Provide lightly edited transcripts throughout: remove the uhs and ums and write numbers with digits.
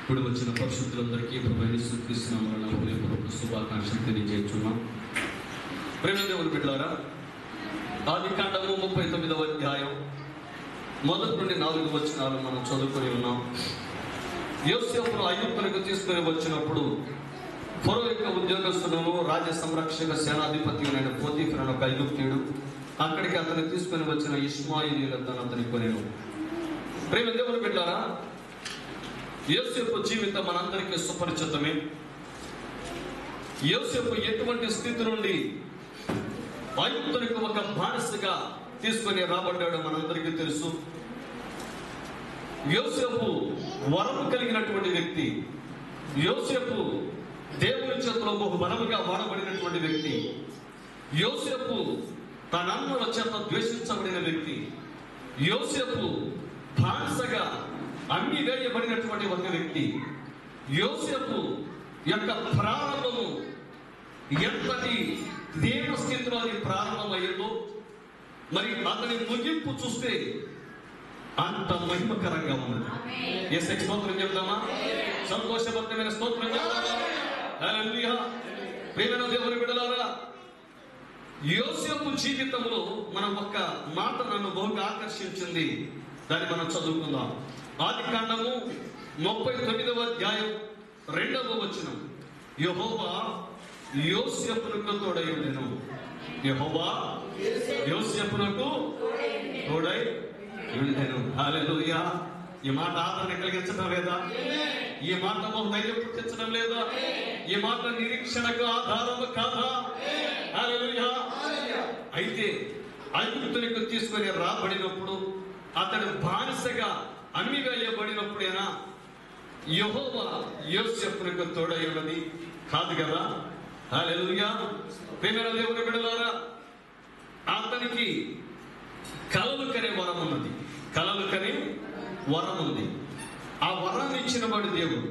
ఇప్పుడు వచ్చిన పరిశుద్ధులందరికీ ప్రభువైన యేసుక్రీస్తు నామమున హృదయపూర్వక శుభాకాంక్షలు తెలియజేస్తున్నాం. ప్రేమ దేవుని బిడ్డలారా, ఆదికాండము 39వ అధ్యాయం 1 నుండి 4 వచనాలు మనం చదువుకొని ఉన్నాం. యోసేపును ఐగుప్తునకు తీసుకొని వచ్చినప్పుడు ఫరో యొక్క ఉద్యోగస్తులను రాజ్య సంరక్షక సేనాధిపతి అయిన పోతీఫెర ఒక ఐగుప్తీయుడు అక్కడికి అతను తీసుకొని వచ్చిన ఇష్మాయేలీయులను అతని కొనెను. ప్రేమ దేవుని బిడ్డలారా, యోసేపు జీవితం మనందరికీ సుపరిచితమే. యోసేపు ఎటువంటి స్థితి నుండి ఐగుప్తునికి ఒక బానిసగా తీసుకొని రాబడ్డాడో మనందరికీ తెలుసు. యోసేపు వరము కలిగినటువంటి వ్యక్తి. యోసేపు దేవుని చేతిలో బహు బలముగా వాడబడినటువంటి వ్యక్తి. యోసేపు తన అన్నల చేత ద్వేషించబడిన వ్యక్తి. యోసేపు బానిసగా అమ్మి వేయబడినటువంటి ఒక వ్యక్తి. యోసేపు యొక్క ప్రారంభము ఎంతటి దేవ స్థితిలో అది ప్రారంభమయ్యిందో, మరి అతని ముగింపు చూస్తే అంత మహిమకరంగా ఉన్నది. యేసుకి స్తోత్రం చెప్తామా? సంతోషభరితమైన స్తోత్రం చెప్తామా? హల్లెలూయా. ప్రియమైన దేవుని బిడ్డలారా, యోసేపు జీవితంలో మనం ఒక్క మాట నన్ను బహుగా ఆకర్షించింది. దాన్ని మనం చదువుకుందాం. ఆదికాండము 39వ అధ్యాయం 2వ వచనం. యెహోవా యోసేపునకు తోడై ఉండెను. యెహోవా యోసేపునకు తోడై ఉండెను. హల్లెలూయా. ఈ మాట ఆదరణ కలిగించడం లేదా? ఈ మాట ధైర్యం పుట్టించడం లేదా? ఈ మాట నిరీక్షణకు ఆధారము కాదా? హల్లెలూయా. అయితే ఐగుప్తునికి తీసుకొని రాబడినప్పుడు, అతడు బానిసగా అమ్మి వేయబడినప్పుడైనా యెహోవా యోసేపునకు తోడై ఉన్నది కాదు కదా? హల్లెలూయా. ప్రియమైన దేవుని బిడ్డలారా, అతనికి కలలు కనే వరం ఉన్నది. కలలు కనే వరం ఉంది. ఆ వరాన్ని ఇచ్చిన వాడు దేవుడు.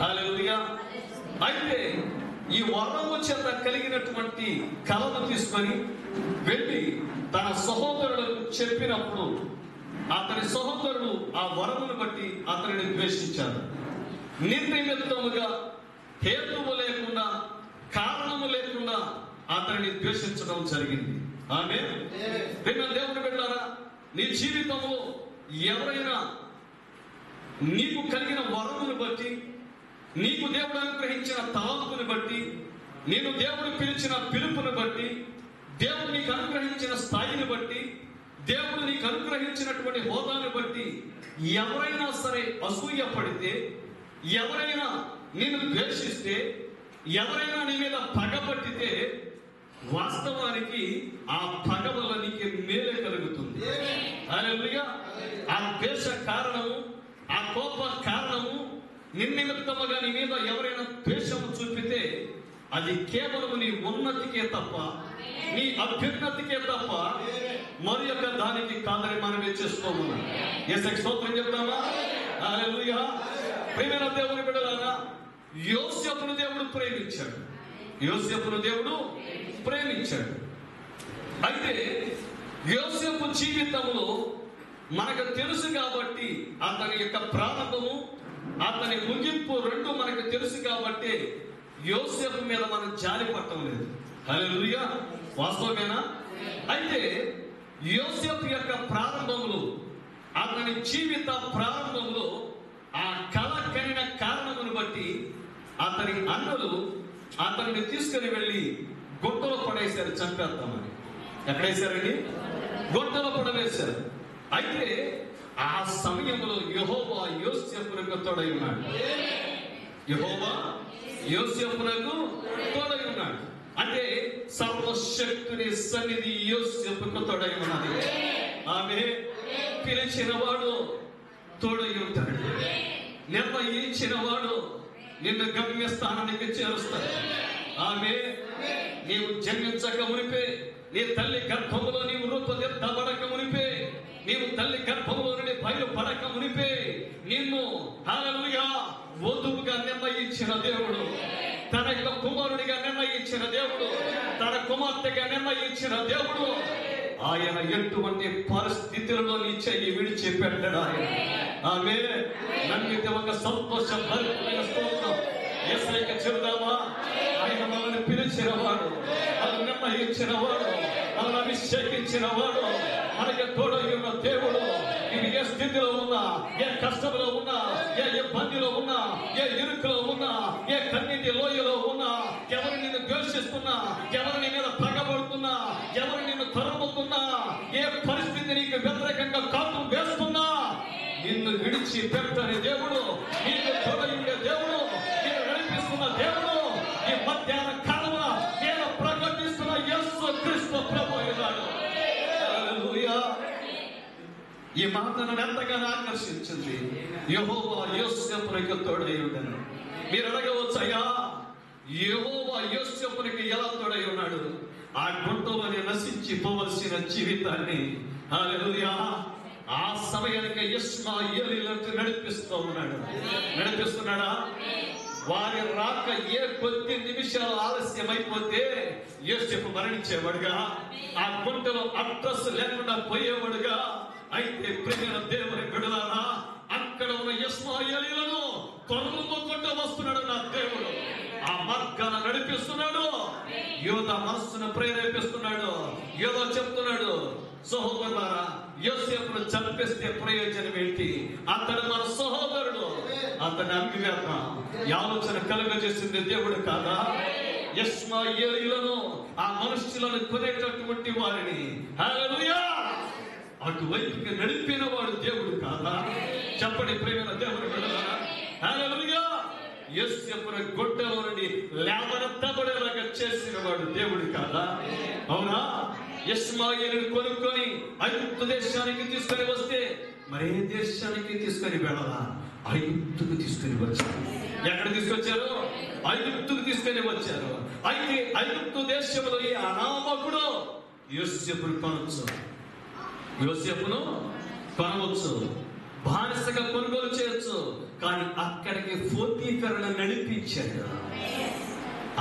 హల్లెలూయా. అయితే ఈ వరము చేత కలిగినటువంటి కలను తీసుకొని వెళ్ళి తన సహోదరులకు చెప్పినప్పుడు, అతని సహోదరులు ఆ వరమును బట్టి అతనిని ద్వేషించారు. నిర్నిమిత్తముగా, హేతువు లేకుండా, కారణము లేకుండా అతనిని ద్వేషించడం జరిగింది. ఆమేన్. దేవుని బిడ్డలారా, నీ జీవితంలో ఎవరైనా నీకు కలిగిన వరమును బట్టి, నీకు దేవుడు అనుగ్రహించిన తలంపుని బట్టి, నేను దేవుడు పిలిచిన పిలుపుని బట్టి, దేవుడు నీకు అనుగ్రహించిన స్థాయిని బట్టి, దేవుడు నీకు అనుగ్రహించినటువంటి హోదాను బట్టి ఎవరైనా సరే అసూయ పడితే, ఎవరైనా నిన్ను ద్వేషిస్తే, ఎవరైనా నీ మీద పగబట్టితే, వాస్తవానికి ఆ పగ వల్ల నీకు మేలే కలుగుతుంది. హల్లెలూయా. ఆ ద్వేష కారణము, ఆ కోప కారణము, నిర్నిమిత్తముగా నీ మీద ఎవరైనా ద్వేషము చూపితే అది కేవలం నీ ఉన్నతికే తప్ప, నీ అభ్యున్నతికే తప్ప మరి యొక్క దానికి కాదని మనమే చేసుకోమన్నాం. యేసుకి స్తోత్రం చెప్తామా? హల్లెలూయా. ప్రియమైన దేవుని బిడ్డలారా, యోసేపును దేవుడు ప్రేమించాడు. యోసేపును దేవుడు ప్రేమించాడు. అయితే యోసేపు జీవితంలో మనకు తెలుసు కాబట్టి, అతని యొక్క ప్రారంభము, అతని ముగింపు రెండు మనకు తెలుసు కాబట్టి యోసేపు మీద మనం జాలి పట్టం లేదు. హల్లెలూయా. వాస్తవమేనా? అయితే యోసేపు యొక్క ప్రారంభంలో, అతని జీవిత ప్రారంభంలో ఆ కళ కనిన కారణమును బట్టి అతని అన్నలు అతన్ని తీసుకుని వెళ్ళి గుట్టలో పడేశారు, చంపేద్దామని. ఎక్కడేశారండి? గుట్టలో పడవేశారు. అయితే ఆ సమయంలో యెహోవా యోసేపునకు తోడై ఉన్నాడు. యెహోవా యోసేపునకు తోడై ఉన్నాడు. అంటే సర్వశక్తుని సన్నిధి యోసేపుకు తోడై ఉన్నది. ఆమె పిలిచిన వాడు తోడై ఉంటాడు. నిర్ణయించిన వాడు నిన్ను గమ్యస్థానానికి చేరుస్తాడు. ఆమె నీవు జన్మించక మునిపే, నీ తల్లి గర్భములో నీవు రూపుదిద్దబడక మునిపే, నీవు తల్లి గర్భములో నుండి బయలుపడక మునిపే నిన్ను హల్లెలూయా వధువుగా నిర్ణయించిన దేవుడు, తన యొక్క కుమారుడిగా నిర్ణయించిన దేవుడు, తన కుమార్తెగా నిర్ణయించిన దేవుడు. ఆయన ఎటువంటి పరిస్థితులలో నీ చెయ్యి విడిచిపెట్టడు ఆయన. ఆమేన్. నమ్మితే ఒక సంతోషభరితమైన స్తోత్రం యేసయ్యకి చెబుదామా? ఆయన మనల్ని పిలిచినవాడు, మనల్ని నిర్ణయించినవాడు, మనల్ని అభిషేకించినవాడు, మనకి తోడై ఉన్న దేవుడు. ఇది ఏ స్థితిలో ఉన్నా, ఏ కష్టంలో ఉన్నా, ఏ ఇబ్బందిలో ఉన్నా, ఏ ఇరుకులో ఉన్నా, ఏ కన్నీటి లోయలో ఉన్నా, ఎవరు నిన్ను ద్వేషిస్తున్నా, ఎవరు నీ మీద పగబడుతున్నా, ఎవరు నిన్ను తరుముతున్నా, ఏ పరిస్థితి నీకు వ్యతిరేకంగా కాపు వేస్తున్నా, నిన్ను విడిచి పెట్టని దేవుడు, నీకు తోడై ఉండే దేవుడు, నిన్ను నడిపిస్తున్న దేవుడు. ఈ మధ్యాహ్న కాలమున నేను ప్రకటిస్తున్న యేసు క్రీస్తు ప్రభువు ఉన్నాడు. హల్లెలూయా. ఈ మాట నన్ను ఎంతగానో ఆకర్షించింది. యెహోవా యోసేపునకు తోడై ఉండెను. మీరు అడగవచ్చు, అయ్యా యెహోవా యోసేపునకు ఎలా తోడై ఉన్నాడు? ఆ గుంటలోనే నశించిపోవలసిన జీవితాన్ని హల్లెలూయా ఆ సమయానికి ఇష్మాయేలీయులను నడిపిస్తూ ఉన్నాడు. నడిపిస్తున్నాడా? వారి రాక ఏ కొద్ది నిమిషాలు ఆలస్యమైపోతే యోసేపు మరణించేవాడుగా, ఆ గుంటలో అడ్రస్ లేకుండా పోయేవాడుగా. అయితే ప్రియమైన దేవుని బిడ్డలారా, అక్కడ ఉన్న ఇష్మాయేలీయులను తరుముకుంటూ వస్తున్నాడు నా దేవుడు. ఆ మార్గాన నడిపిస్తున్నాడు. యోధ మనస్సును ప్రేరేపిస్తున్నాడు. యోధ చెప్తున్నాడు, సహోదరులారా, యోసేపును చంపేస్తే ప్రయోజనం ఏంటి? అతడు మన సహోదరుడు, అతని అమ్మివేద్దాం. ఈ ఆలోచన కలుగజేసింది దేవుడు కాదా? ఇష్మాయేలీయులను, ఆ మనుష్యులను కొనేటటువంటి వారిని హల్లెలూయా అటువైపుకి నడిపిన వాడు దేవుడు కాదా? చెప్పండి ప్రియమైన దేవుని బిడ్డలారా. హల్లెలూయా. యోసేపును గుడ్డలో నుండి లేవనెత్తబడేలాగా చేసిన వాడు దేవుడు కాదా? అవునా? ఇష్మాయేలును కొనుక్కొని ఐగుప్తు దేశానికి తీసుకొని వస్తే మరే దేశానికి తీసుకొని వెళ్ళాలా? ఐగుప్తుకు తీసుకొని వచ్చారు. ఎక్కడ తీసుకొచ్చారు? ఐగుప్తుకు తీసుకొని వచ్చారు. అయితే ఐగుప్తు దేశంలో ఈ అనామకుడు యోసేపును కొనవచ్చు, యోసేపును కొనవచ్చు, బానిసగా కొనుగోలు చేయొచ్చు. కానీ అక్కడికి పోతీఫెరను నడిపించాడు.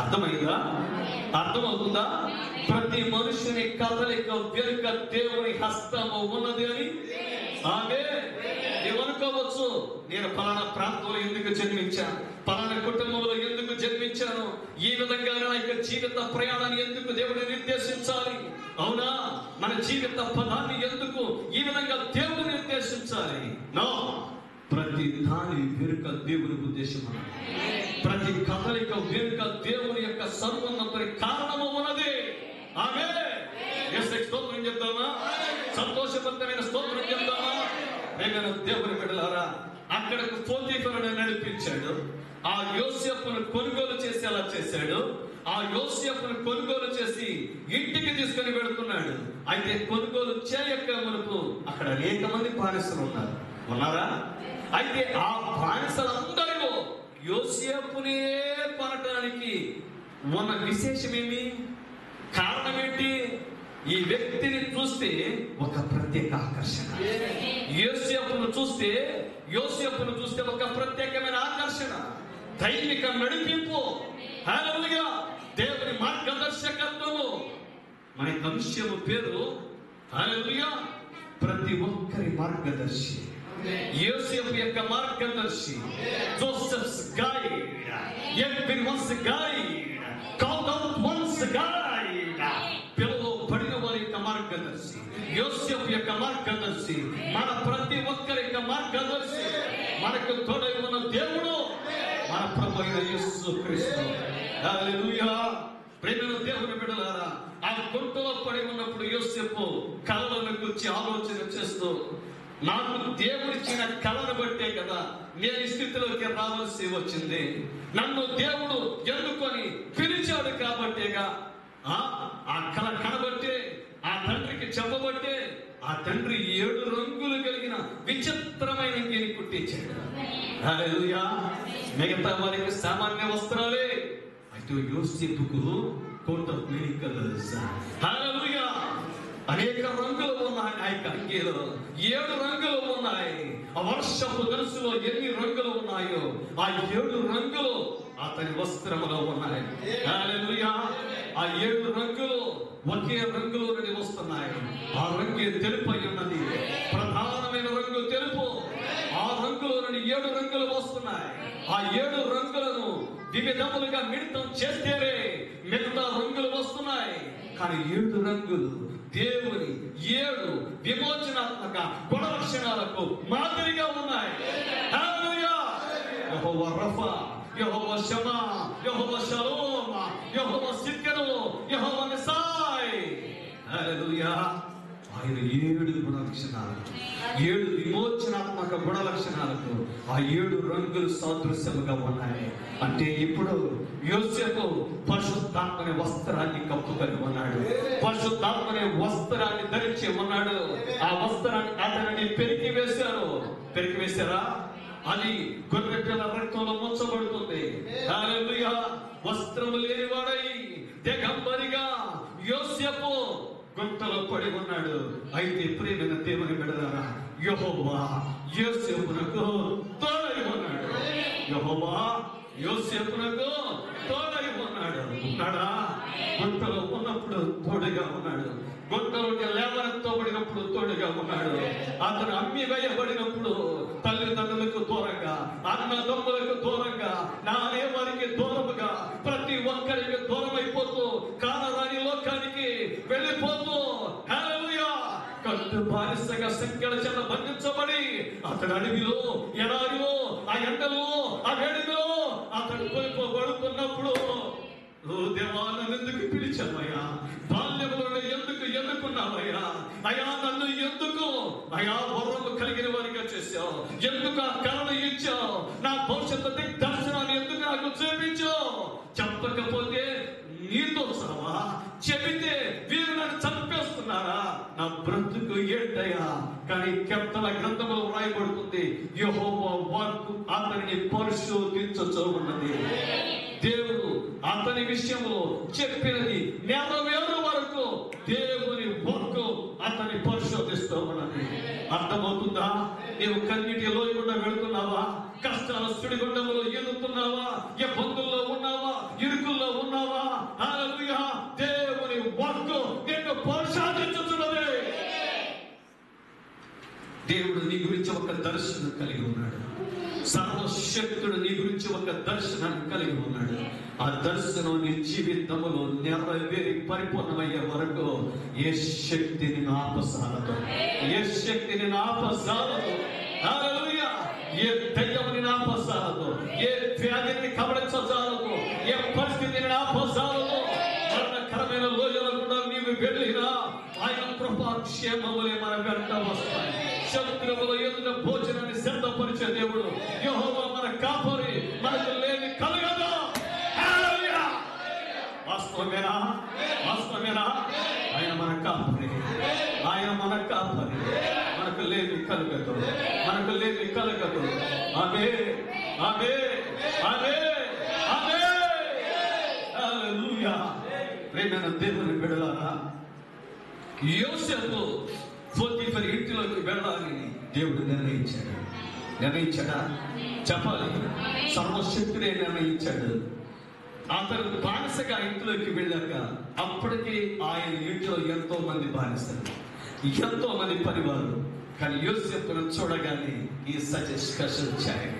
అర్థమైందా? అర్థమవుతుందా? ప్రతి మనుషుని కదలిక వెనుక దేవుని హస్తము ఉన్నది అని. ఆమేన్. నీవు అనుకోవచ్చు, నేను పలానా ప్రాంతంలో ఎందుకు జన్మించాను, పలానా కుటుంబంలో ఎందుకు జన్మించాను, ఈ విధంగా నా యొక్క జీవిత ప్రయాణాన్ని ఎందుకు దేవుడు నిర్దేశించాలి? అవునా? మన జీవిత పదాన్ని ఎందుకు ఈ విధంగా దేవుడు నిర్దేశించాలి? నో. ప్రతి దాని వెనుక దేవుని ఉద్దేశం ఉన్నది. ప్రతి కదలిక వెనుక దేవుని యొక్క సర్వోన్నత కారణము ఉన్నది. ఆమేన్. యేసుకి స్తోత్రం చెప్తామా? సంతోషవంతమైన స్తోత్రం చెప్తామా? దేవుని బిడ్డలారా, అక్కడకు పోతీఫెరను నడిపించాడు. ఆ యోసేపును కొనుగోలు చేసేలా చేశాడు. ఆ యోసేపును కొనుగోలు చేసి ఇంటికి తీసుకొని వెళుతున్నాడు. అయితే కొనుగోలు చేయక మునుపు అక్కడ అనేక మంది బానిసలు ఉన్నారా? అయితే ఆ బానిసలందరిలో యోసేపునే కొనటానికి ఉన్న విశేషమేమి? కారణం ఏంటి? ఈ వ్యక్తిని చూస్తే ఒక ప్రత్యేక ఆకర్షణ. యోసేపును చూస్తే ఒక ప్రత్యేకమైన ఆకర్షణ, దైవిక నడిపింపు, హల్లెలూయా, దేవుని మార్గదర్శకత్వము. మన అంశము పేరు హల్లెలూయా ప్రతి ఒక్కరి మార్గదర్శి. యోసేపు యొక్క మార్గదర్శి, Joseph's guide, everyone's guide, called out once guide, పిలువబడిన వారి యొక్క మార్గదర్శి, యోసేపు యొక్క మార్గదర్శి, మన ప్రతి ఒక్కరి యొక్క మార్గదర్శి. మనకు తోడై ఉన్న దేవుడు మన ప్రభువైన యేసు క్రీస్తు. హల్లెలూయా. ప్రియమైన దేవుని బిడ్డలారా, ఆ గుంటలో పడి ఉన్నప్పుడు యోసేపు కలలను గురించి ఆలోచన చేస్తూ, నాకు దేవుడిచ్చిన కళను బట్టే కదా నేను ఈ స్థితిలోకి రావాల్సి వచ్చింది. నన్ను దేవుడు ఎన్నుకొని పిలిచాడు కాబట్టేగా ఆ కళ కనబట్టే, ఆ తండ్రికి చెప్పబట్టే ఆ తండ్రి 7 రంగులు కలిగిన విచిత్రమైన గిని కుట్టించాడు. హల్లెలూయా. మిగతా వారికి సామాన్య వస్త్రాలే, అయితే యోసేపుకు కోట్ ఆఫ్ మెనీ కలర్స్. హల్లెలూయా. అనేక రంగులు ఉన్నాయి ఆ యొక్క అంగీలో. 7 రంగులు ఉన్నాయి. ఆ వర్షపు ధనుసులో ఎన్ని రంగులు ఉన్నాయో ఆ 7 రంగులు అతని వస్త్రములో ఉన్నాయి. హల్లెలూయా. ఆ 7 రంగులు ఒకే రంగులో నుండి వస్తున్నాయి. ఆ రంగు తెలుపు అయి ఉన్నది. ప్రధానమైన రంగు తెలుపు. ఆ రంగులో నుండి 7 రంగులు వస్తున్నాయి. ఆ 7 రంగులను వివిధములుగా మిళితం చేస్తేనే మిగతా రంగులు వస్తున్నాయి. కానీ 7 రంగులు దేవుని 7 విమోచనాత్మక గుణలక్షణాలకు మాదిరిగా ఉన్నాయి. హల్లెలూయా. యెహోవా రఫా, యెహోవా షమా, యెహోవా షలోమ్, యెహోవా సిద్కెను, యెహోవా నిసాయ్. హల్లెలూయా. ఆయన 7 గుణలక్షణాలకు, 7 విమోచనాత్మక గుణలక్షణాలకు ఆ 7 రంగులు సాదృశ్యముగా ఉన్నాయి. అంటే ఇప్పుడు యోసేపు పరిశుద్ధాత్మని వస్త్రాన్ని కప్పుకొని ఉన్నాడు. పరిశుద్ధాత్మని వస్త్రాన్ని ధరించి ఉన్నాడు. ఆ వస్త్రాన్ని అతనిని పెరికి వేశారా? అది గొర్రెపిల్ల రక్తంలో ముంచబడుతుంది. హల్లెలూయా. వస్త్రము లేనివాడై దిగంబరిగా యోసేపు గుంటలో పడి ఉన్నాడు. అయితే ప్రియమైన దేవుని బిడ్డలారా, యెహోవా యోసేపునకు తోడై ఉన్నాడు. యెహోవా యోసేపునకు తోడై ఉన్నాడు. ఉన్నాడా? గుంటలో ఉన్నప్పుడు తోడుగా ఉన్నాడు. గుంటలో లేవనెత్తబడినప్పుడు తోడుగా ఉన్నాడు. అతను అమ్మి వేయబడినప్పుడు తల్లిదండ్రులకు దూరంగా, అన్నదమ్ములకు దూరంగా, నానే వారికి దూరముగా, ప్రతి ఒక్కరికి దూరమైపోతూ కానరాని లోకానికి వెళ్ళిపోతూ, హల్లెలూయా, కట్టు బానిసగా సంఖ్యల చేత బంధించబడి అతడు అడవిలో, ఎడారిలో, ఆ ఎండలో, ఆ వేడిలో అతడు కొలిపోబడుతున్నప్పుడు, ఓ దేవా, నన్ను ఎందుకు పిలిచావయ్యా? బాల్యంలో ఎందుకు ఎన్నుకున్నావయ్యా? అయ్యా, నన్ను ఎందుకు అయ్యా వరము కలిగిన వారిగా చేశావు? ఎందుకు ఆ కళను ఇచ్చావు? నా భవిష్యత్తు దర్శనాన్ని ఎందుకు నాకు చూపించావు? చెప్పకపోతే నీతో సహా, చెబితే వీరు నన్ను చంపేస్తున్నారా? నా బ్రతుకు ఏంటయ్యా? కానీ కీర్తన గ్రంథంలో వ్రాయబడుతుంది, యెహోవా వాక్కు అతనిని పరిశోధించుచూ ఉన్నది. దేవుడు అతని విషయంలో చెప్పినది నెరవేరు వరకు దేవుని వాక్కు అతని పరిశోధిస్తూ ఉన్నది. అర్థమవుతుందా? నీవు కన్నీటి లోయకుండా వెళుతున్నావా? కష్టాల సుడిగుండంలో ఎదుగుతున్నావా? ఇబ్బందుల్లో ఉన్నావా? ఇరుకుల్లో ఉన్నావా? హల్లెలూయా. దేవుని వాక్కు నిన్ను పరిశోధించుచున్నది. దేవుడు నీ గురించి ఒక దర్శనం కలిగి ఉన్నాడు. సర్వశక్తుడు నీ గురించి ఒక దర్శనాన్ని కలిగి ఉన్నాడు. ఆ దర్శనం నీ జీవితంలో నెరవేరి పరిపూర్ణమయ్యే వరకు ఏ శక్తిని ఆపసాలదు, ఏ శక్తిని ఆపసాలదు. హల్లెలూయా. ఏ దయ్యముని ఆపసాలదు, ఏ వ్యాధిని కబళించజాలదు, ఏ పరిస్థితిని ఆపసాలదు. మరణకరమైన లోయల గుండా నీవు వెళ్ళినా ఆయన కృపాక్షేమములే మన వెంట వస్తాయి. శత్రువుల ఎదుట భోజనాన్ని సిద్ధపరిచే దేవుడు యెహోవా మన కాపరి, మనకు లేని కలగదు. హల్లెలూయా. వాస్తవమేనా? వాస్తవమేనా? ఆయన మన కాపరి, ఆయన మన కాపరి, మనకు లేని కలగదు, మనకు లేని కలగదు. ఆమేన్, ఆమేన్, ఆమేన్, ఆమేన్. హల్లెలూయా. ప్రియమైన దేవుని బిడ్డలారా, యోసేపు పోతీఫర్ ఇంటిలోకి వెళ్ళాలని దేవుడు నిర్ణయించాడా? చెప్పాలి. సర్వశక్తుడే నిర్ణయించాడు. అతను బానిసగా ఇంట్లోకి వెళ్ళాక అప్పటికి ఆయన ఇంట్లో ఎంతో మంది బానిసలు, ఎంతో మంది పరివారు. కానీ యోసేపును చూడగానే ఈ such a special child,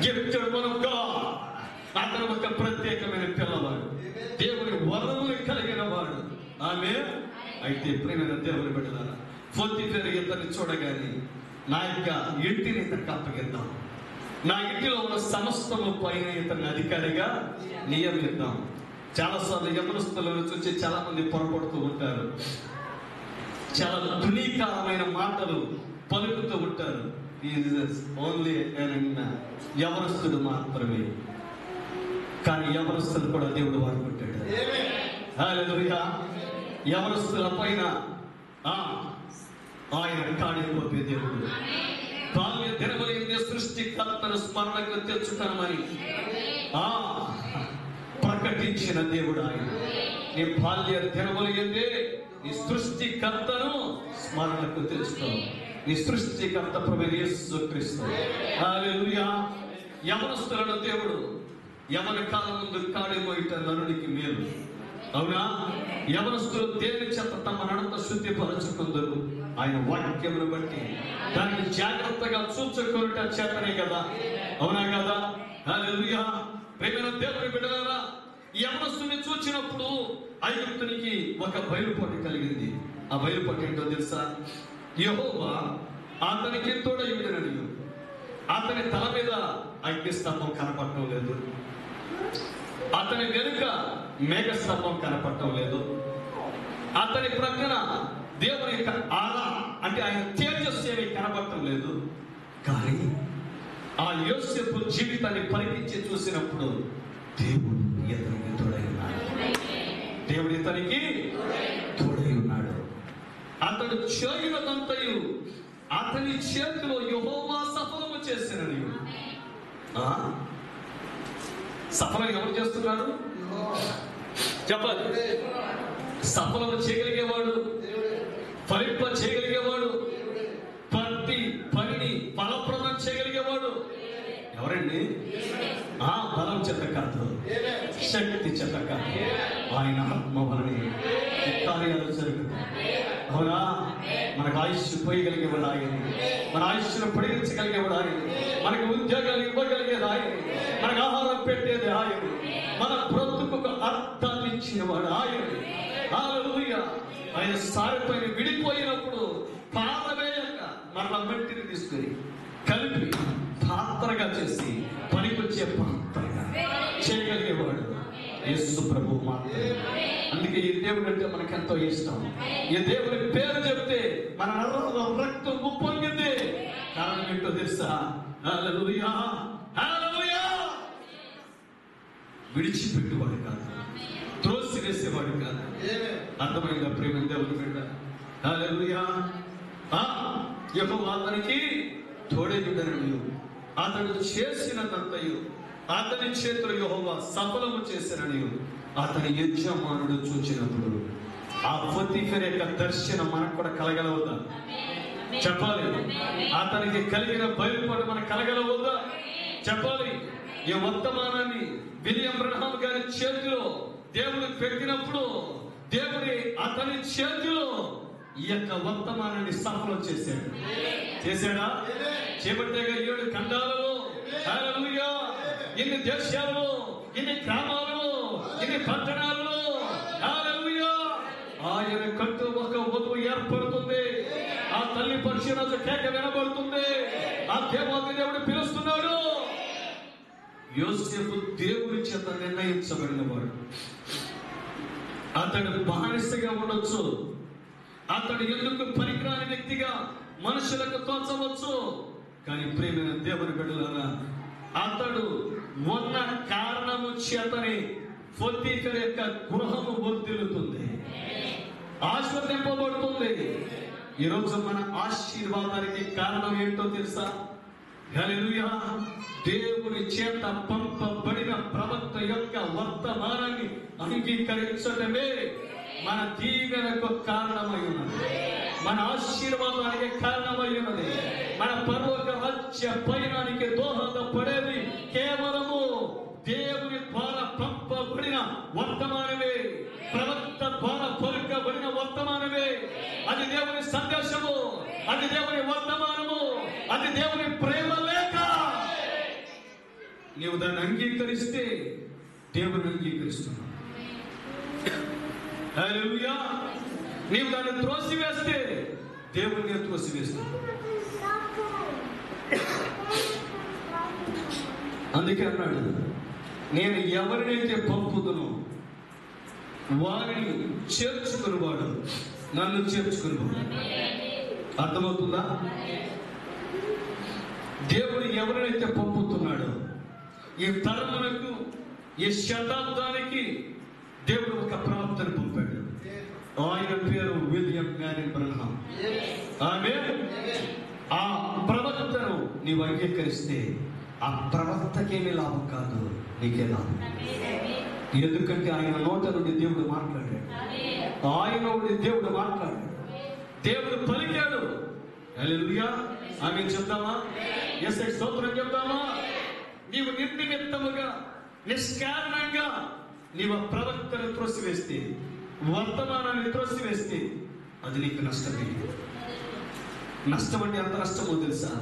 gifted one of God. అతను ఒక ప్రత్యేకమైన పిల్లవాడు, దేవుని వరములు కలిగిన వాడు. ఆమేన్. అయితే ప్రియమైన దేవుని బిడ్డలారా, పోతీఫర్ ఇతన్ని చూడగానే నా యొక్క ఇంటిని ఇతనికి అప్పగిద్దాం, నా ఇంటిలో ఉన్న సమస్తము పైన ఇతన్ని అధికారిగా నియమిద్దాం. చాలాసార్లు యవనస్తులను చూసి చాలా మంది పొరపడుతూ ఉంటారు, చాలా తునీకరమైన మాటలు పలుకుతూ ఉంటారు. ఓన్లీ యవనస్తుడు మాత్రమే. కానీ యవనస్తులు కూడా దేవుడు వాడుకుంటాడు. హల్లెలూయా. యవనస్తుల పైన ఆయన కాడిపోతే దేవుడు బాల్య దినములందే సృష్టికర్తను స్మరణకు తెచ్చుతామని ప్రకటించిన దేవుడు ఆయన. నీ బాల్య దినములందే నీ సృష్టికర్తను స్మరణకు తెచ్చుకో. నీ సృష్టికర్త ప్రభువైన యేసుక్రీస్తు. హల్లెలూయా. యవనస్తులను దేవుడు యవన కాలం ముందు కాడేమో ఇట నరునికి మేలు. అవునా? యవనస్తులు దేని చేత తమ నడత శుద్ధిపరచుకుందరు? ఆయన వాక్యమును బట్టి దాన్ని జాగ్రత్తగా చూచుకొనుట చేతనే కదా. అవునా కదా? హల్లెలూయా. ప్రియమైన దేవుని బిడ్డలారా, యవనస్తుని చూచినప్పుడు ఐగుప్తునికి ఒక బయలుపాటు కలిగింది. ఆ బయలుపాటు ఏంటో తెలుసా? యెహోవా అతనికి తోడయుండెననియు. అతని తల మీద అగ్నిస్తంభం కనపడటం లేదు, అతని వెనుక మేఘస్తంభం కనపడటం లేదు, అతని ప్రక్కన దేవుని యొక్క ఆరా అంటే ఆయన తేజస్సు ఏమీ కనపడటం లేదు. కానీ ఆ యోసేపు జీవితాన్ని పరికించి చూసినప్పుడు దేవుడు ఇతనికి తోడై ఉన్నాడు. దేవుడు ఇతనికి తోడై ఉన్నాడు. అతడు చేయనదంతయు అతని చేతిలో యెహోవా సఫలము చేసినని. సఫలం ఎవరు చేస్తున్నాడు చెప్పాలి? సఫలము చేయగలిగేవాడు, ఫలింప చేయగలిగేవాడు, ప్రతి పనిని ఫలప్రదం చేయగలిగేవాడు ఎవరండి? బలం చేత కాదు, శక్తి చేత కాదు, ఆయన ఆత్మ వలనే కార్యాలు జరుగుతాయి. అవునా? మనకు ఆయుష్ పోయగలిగేవాడు ఆయన, మన ఆయుష్ను పొడిగించగలిగేవాడు ఆయన, మనకు ఉద్యోగాలు ఇవ్వగలిగేది ఆయన, మనకు ఆహారం పెట్టేది ఆయన, మన బ్రతుకు అర్థాన్ని ఇచ్చినవాడు ఆయన. హల్లెలూయా. ఆయన సారిపైన విడిపోయినప్పుడు పారవేయక మన మట్టిని తీసుకుని కలిపి పాత్రగా చేసి పనికొచ్చే పాత్రగా చేయగలిగేవాడు యేసు ప్రభువు మాత్రమే. అందుకే ఈ దేవుడు అంటే మనకెంతో ఇష్టం. ఈ దేవుని పేరు చెప్తే మన రక్తం ఉప్పొంగింది. కారణం ఏంటో తెలుసా? హల్లెలూయా, హల్లెలూయా. విడిచిపెట్టేవాడు కాదు, త్రోసి వేసేవాడు కాదు. అర్థమైందా ప్రేమ దేవుని బిడ్డ? హల్లెలూయా. యెహోవా అతనికి తోడయుండెననియు, అతడు చేసినదంతయు అతని చేతులు యెహోవా సఫలము చేసిననియు అతని యజమానుడు చూచినప్పుడు. ఆ పొతిఫెర యొక్క దర్శనం మనకు కూడా కలగలవద్దా? చెప్పాలి. అతనికి కలిగిన బయలుపాటు మనకు కలగలవద్దా? చెప్పాలి. ఈ వర్తమానాన్ని విలియం బ్రహ్మ గారి చేతిలో దేవుడు పెట్టినప్పుడు దేవుడి అతని చేతిలో ఈ యొక్క వర్తమానాన్ని సఫలం చేశాడు. చేశాడా? చేపట్టేగా 7 ఖండాలలో, హల్లెలూయా, ఇన్ని దేశాలలో, ఇన్ని గ్రామాలలో, ఇన్ని పట్టణాలలో, హల్లెలూయా, ఆయన కంటూ ఒక వధువు ఏర్పడుతుంది. ఆ తల్లి పరిశీలన కేక వినబడుతుంది. ఆ దేవాది దేవుడు పిలుస్తున్నాడు. యోసేపు దేవుడి చేత నిర్ణయించబడిన వాడు. అతడు బానిసగా ఉండొచ్చు, అతడు ఎందుకు పనికిరాని వ్యక్తిగా మనుషులకు తోచవచ్చు. కానీ ప్రియమైన దేవుని బిడ్డలారా, అతడు ఉన్న కారణము చేతనే పొతిఫెర యొక్క గృహము వర్ధిల్లుతుంది, ఆశీర్వదింపబడుతుంది. ఈరోజు మన ఆశీర్వాదానికి కారణం ఏంటో తెలుసా? హల్లెలూయా. దేవుని చేత పంపబడిన ప్రవక్త యొక్క వర్తమానాన్ని అంగీకరించడమే మన దీవెనకు కారణమై ఉన్నది, మన ఆశీర్వాదానికి కారణమై ఉన్నది. మన పరలోక రాజ్య పయనానికి దోహదపడేది కేవలము దేవుని ద్వారా పంపబడిన వర్తమానమే, ప్రవక్త ద్వారా పలుకబడిన వర్తమానమే. అది దేవుని సందేశము, అది దేవుని వర్తమానము, అది దేవుని ప్రేమ లేఖ. నీవు దాన్ని అంగీకరిస్తే దేవుని అంగీకరిస్తున్నావు. హల్లెలూయా. నీవు దాన్ని త్రోసివేస్తే దేవుని త్రోసివేస్తున్నావు. అందుకే అన్నాడు, నేను ఎవరినైతే పంపుదునో వారిని చేర్చుకునివాడు నన్ను చేర్చుకునివాడు. అర్థమవుతుందా? దేవుడు ఎవరినైతే పంపుతున్నాడో ఈ తరమునకు, ఈ శతాబ్దానికి దేవుడు ఒక ప్రవక్తను పంపాడు. ఆయన పేరు విలియం మ్యారియన్ బ్రహ్మ. ఆమేన్. ఆ ప్రవక్తను నీవు అంగీకరిస్తే ఆ ప్రవక్తకేమీ లాభం కాదు, నీకే లాభం. ఎందుకంటే ఆయన నోట నుండి దేవుడు మాట్లాడాడు. ఆయన నుండి దేవుడు మాట్లాడాడు. దేవుడు పలికాడు. హల్లెలూయా. ఆమేన్ చెప్తామా? యేసయ్య స్తోత్రం చెప్తామా? నీవు నిర్నిమిత్తముగా నిష్కారణంగా నీవు ప్రవక్తను త్రోసివేస్తే, వర్తమానాన్ని త్రోసివేస్తే అది నీకు నష్టమే. నష్టం అంటే ఎంత నష్టమో తెలుసా?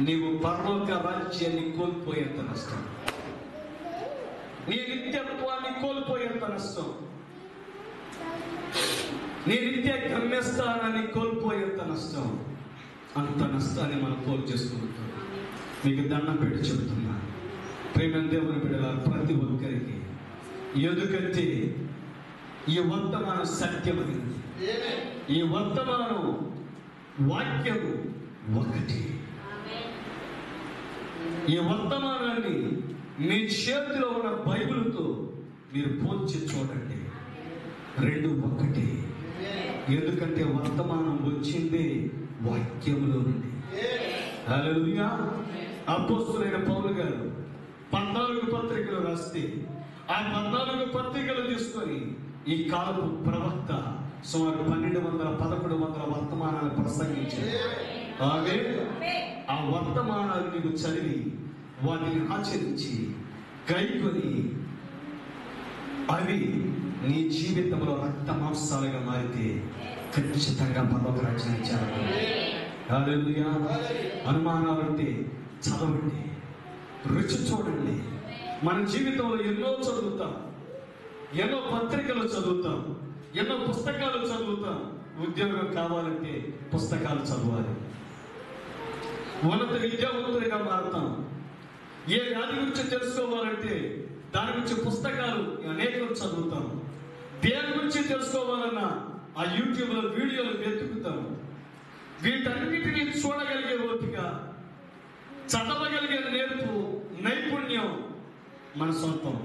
నీవు పరలోక రాజ్యాన్ని కోల్పోయేంత నష్టం, నీ నిత్యత్వాన్ని కోల్పోయేంత నష్టం, నీ నిత్య గమ్యస్థానాన్ని కోల్పోయేంత నష్టం. అంత నష్టాన్ని మనం పోలు చేసుకుంటాం. మీకు దండం పెట్టి చెబుతున్నా, ప్రేమ దేవుని బిడ్డల ప్రతి ఒక్కరికి, ఎందుకంటే ఈ వర్తమానం సత్యమైనది, ఈ వర్తమానం వాక్యము ఒకటి. ఈ వర్తమానాన్ని మీ చేతిలో ఉన్న బైబిల్తో మీరు పోల్చి చూడండి, రెండు ఒకటి. ఎందుకంటే వర్తమానం వచ్చింది వాక్యములో నుండి. హల్లెలూయా. అపోస్తలుడైన పౌలు గారు 14 పత్రికలు రాస్తే, ఆ 14 పత్రికలు తీసుకొని ఈ కాలపు ప్రవక్త సుమారు 1200-1100 వర్తమానాలు ప్రసంగించారు. ఆ వర్తమానాలు నీవు చదివి వాటిని ఆచరించి గైకొని అవి నీ జీవితంలో రక్త మాంసాలుగా మారితే ఖచ్చితంగా పరలోక రాజ్యాన్ని చేరగలవు. హల్లెలూయా. అనుమానాలుంటే చదవండి, రుచి చూడండి. మన జీవితంలో ఎన్నో చదువుతాం, ఎన్నో పత్రికలు చదువుతాం, ఎన్నో పుస్తకాలు చదువుతాం. ఉద్యోగం కావాలంటే పుస్తకాలు చదవాలి. ఉన్నత విద్యావంతులుగా మారుతాం. ఏ వ్యాధి గురించి తెలుసుకోవాలంటే దాని గురించి పుస్తకాలు అనేకలు చదువుతాం. దేని గురించి తెలుసుకోవాలన్నా ఆ యూట్యూబ్లో వీడియోలు వెతుకుతాం. వీటన్నిటినీ చూడగలిగే ఓపిక, చదవగలిగే నేర్పు, నైపుణ్యం మన సొంతం.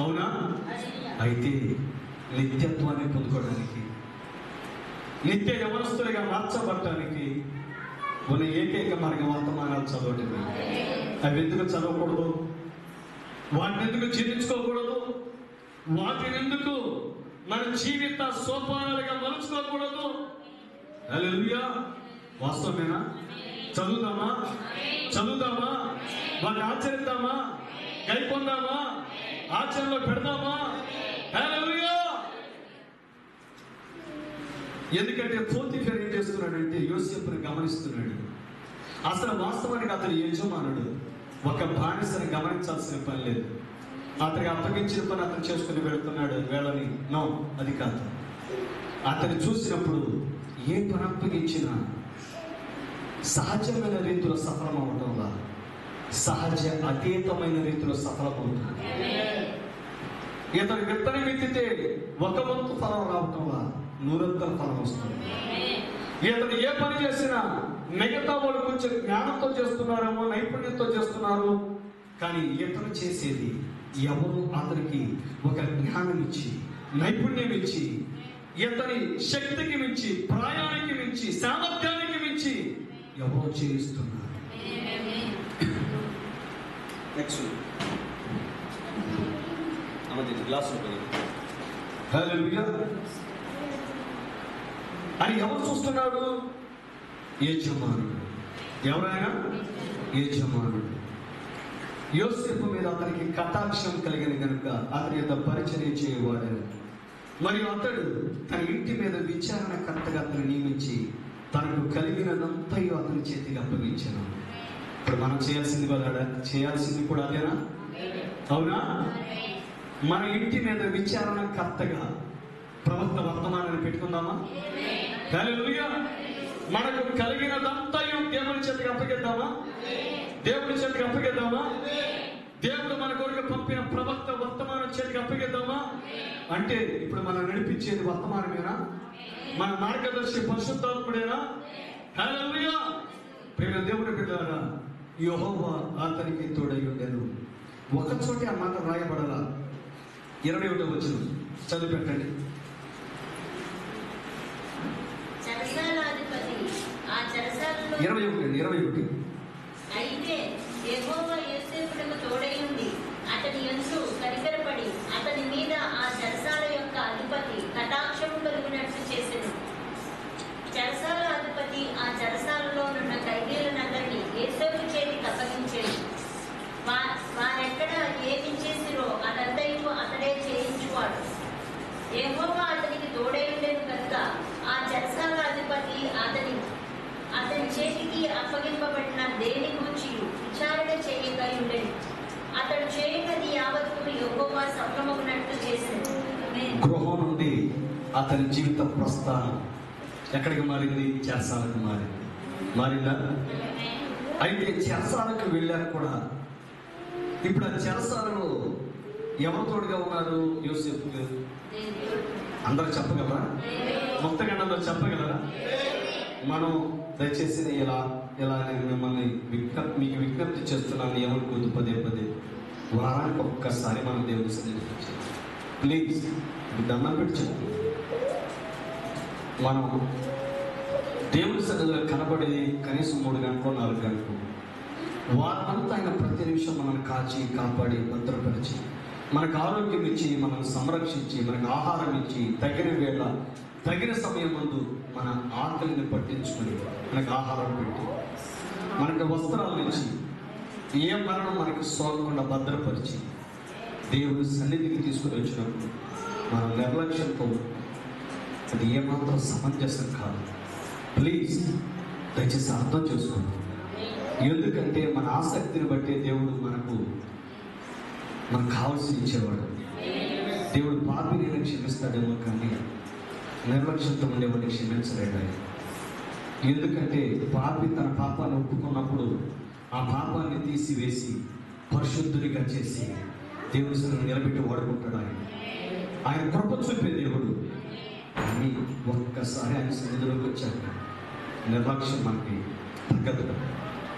అవునా? అయితే నిత్యత్వాన్ని పొందుకోవడానికి, నిత్య యవనస్తులుగా మార్చబడటానికి ఉన్న ఏకైక మార్గం వర్తమానాలు చదవటమే. అవి ఎందుకు చదవకూడదు? వాటిని ఎందుకు జీర్ణించుకోకూడదు? వాటిని ఎందుకు మన జీవిత సోపానాలుగా మలుచుకోకూడదు? హల్లెలూయా. వాస్తవమేనా? చదువుదామా? వాటిని ఆచరిద్దామా? గైకొందామా? ఆచరణలో పెడదామా? హల్లెలూయా. ఎందుకంటే పోతీఫెర ఏం చేస్తున్నాడంటే యోసేపుని గమనిస్తున్నాడు. అసలు వాస్తవానికి అతని యజమానుడు ఒక బానిసని గమనించాల్సిన పని లేదు. అతనికి అప్పగించిన పని అతను చేసుకుని వెళుతున్నాడు వేళని. నో, అది కాదు. అతను చూసినప్పుడు ఏ పని అప్పగించినా సహజమైన రీతిలో సఫలమవటంలా, సహజ అతీతమైన రీతిలో సఫలమవుతుంది. ఇతను విత్తనం ఎత్తితే 1 వంతు ఫలం రావటంలా 100 ఫలం వస్తుంది. ఇతను ఏ పని చేసినా మిగతా వాళ్ళు కొంచెం జ్ఞానంతో చేస్తున్నారేమో, నైపుణ్యంతో చేస్తున్నారు. కానీ ఇతను చేసేది ఎవరు అతనికి ఒక జ్ఞానం ఇచ్చి, నైపుణ్యం ఇచ్చి, ఇతని శక్తికి మించి, ప్రాయానికి మించి, సామర్థ్యానికి మించి ఎవరో చేయిస్తున్నారు. హల్లెలూయా. అని ఎవరు చూస్తున్నాడు? యజమానుడు. ఎవరైనా యజమానుడు. యోసేపు మీద అతనికి కటాక్షం కలిగిన కనుక అతని యొక్క పరిచర్య చేయవాడు. మరియు అతడు తన ఇంటి మీద విచారణకర్తగా అతను నియమించి తనకు కలిగినదంతయు అతని చేతికి అప్పగించాను. ఇప్పుడు మనం చేయాల్సింది కూడా అదేనా? అవునా? మన ఇంటి మీద విచారణకర్తగా ప్రవక్త వర్తమానాన్ని పెట్టుకుందామా? హల్లెలూయా. మనకు కలిగినదంతయు దేవుని చేతికి అప్పగిద్దామా? దేవుని చేతికి అప్పగిద్దామా? దేవుడు మన కొరకు పంపిన ప్రవక్త వర్తమానం చేతికి అప్పగిద్దామా? అంటే ఇప్పుడు మనం నడిపించేది వర్తమానమేనా? మన మార్గదర్శి పరిశుద్ధాత్ముడేనా? హల్లెలూయా. ప్రియ దేవుని బిడ్డలారా, యెహోవా అతనికి తోడై ఉండెను. ఒక చోట ఆ మాట రాయబడాల. 21వ వచనం చదివి పెట్టండి. చెరసాలాధిపతి ఆ చెరసాలలో 21. అయితే యెహోవా యోసేపునకు తోడై ఉండి అతని యందు కనికరపడి యెహోవా సఫలమగునట్లు చేశాడు. ఆమేన్. గృహం నుండి అతని జీవిత ప్రస్థానం ఎక్కడికి మారింది? చెరసాలకు మారిందా? అయితే చెరసాలకు వెళ్ళాక కూడా ఇప్పుడు ఆ చెరసాలలో ఎవరు తోడుగా ఉన్నారు? యోసేపుకు. అందరూ చెప్పగలరా? మొత్తగా అందరూ చెప్పగలరా? మనం దయచేసి ఇలా నేను మిమ్మల్ని మీకు విజ్ఞప్తి చేస్తున్నాను. ఎవరు కొద్ది పదే వారానికి ఒక్కసారి మనం దేవుని సన్నిధించాలి. ప్లీజ్ దండం పెట్టి చెప్పు. మనం దేవుని సన్నిధిలో కనబడేది కనీసం 3 గంటలు 4 గంటలు. వారంతా ఆయన ప్రతి నిమిషం మనల్ని కాచి కాపాడి భద్రపరిచి మనకు ఆరోగ్యం ఇచ్చి మనల్ని సంరక్షించి మనకు ఆహారం ఇచ్చి తగిన వేళ తగిన సమయం ముందు మన ఆకలిని పట్టించుకొని మనకు ఆహారం పెట్టి మనకు వస్త్రాలు ఇచ్చి ఏ మరణం మనకు సోకకుండా భద్రపరిచి దేవుని సన్నిధికి తీసుకుని వచ్చినప్పుడు మన నిర్లక్ష్యంతో అది ఏమాత్రం సమంజసం కాదు. ప్లీజ్ దయచేసి అర్థం చేసుకోండి. ఎందుకంటే మన ఆసక్తిని బట్టి దేవుడు మనకు కావాల్సి ఇచ్చేవాడు. దేవుడు పాపిని క్షమిస్తాడేమో కానీ నిర్లక్ష్యంతో ఉండేవాడిని క్షమించలేడు. ఎందుకంటే పాపి తన పాపాన్ని ఒప్పుకున్నప్పుడు ఆ పాపాన్ని తీసివేసి పరిశుద్ధుడిగా చేసి దేవుని సన్నిధిలో నిలబెట్టి వాడుకుంటాడు. ఆయన కృప చూపే దేవుడు. అని ఒక్కసారి ఆయన సన్నిధిలోకి వచ్చాక నిర్లక్ష్యం మనకి తగ్గదు.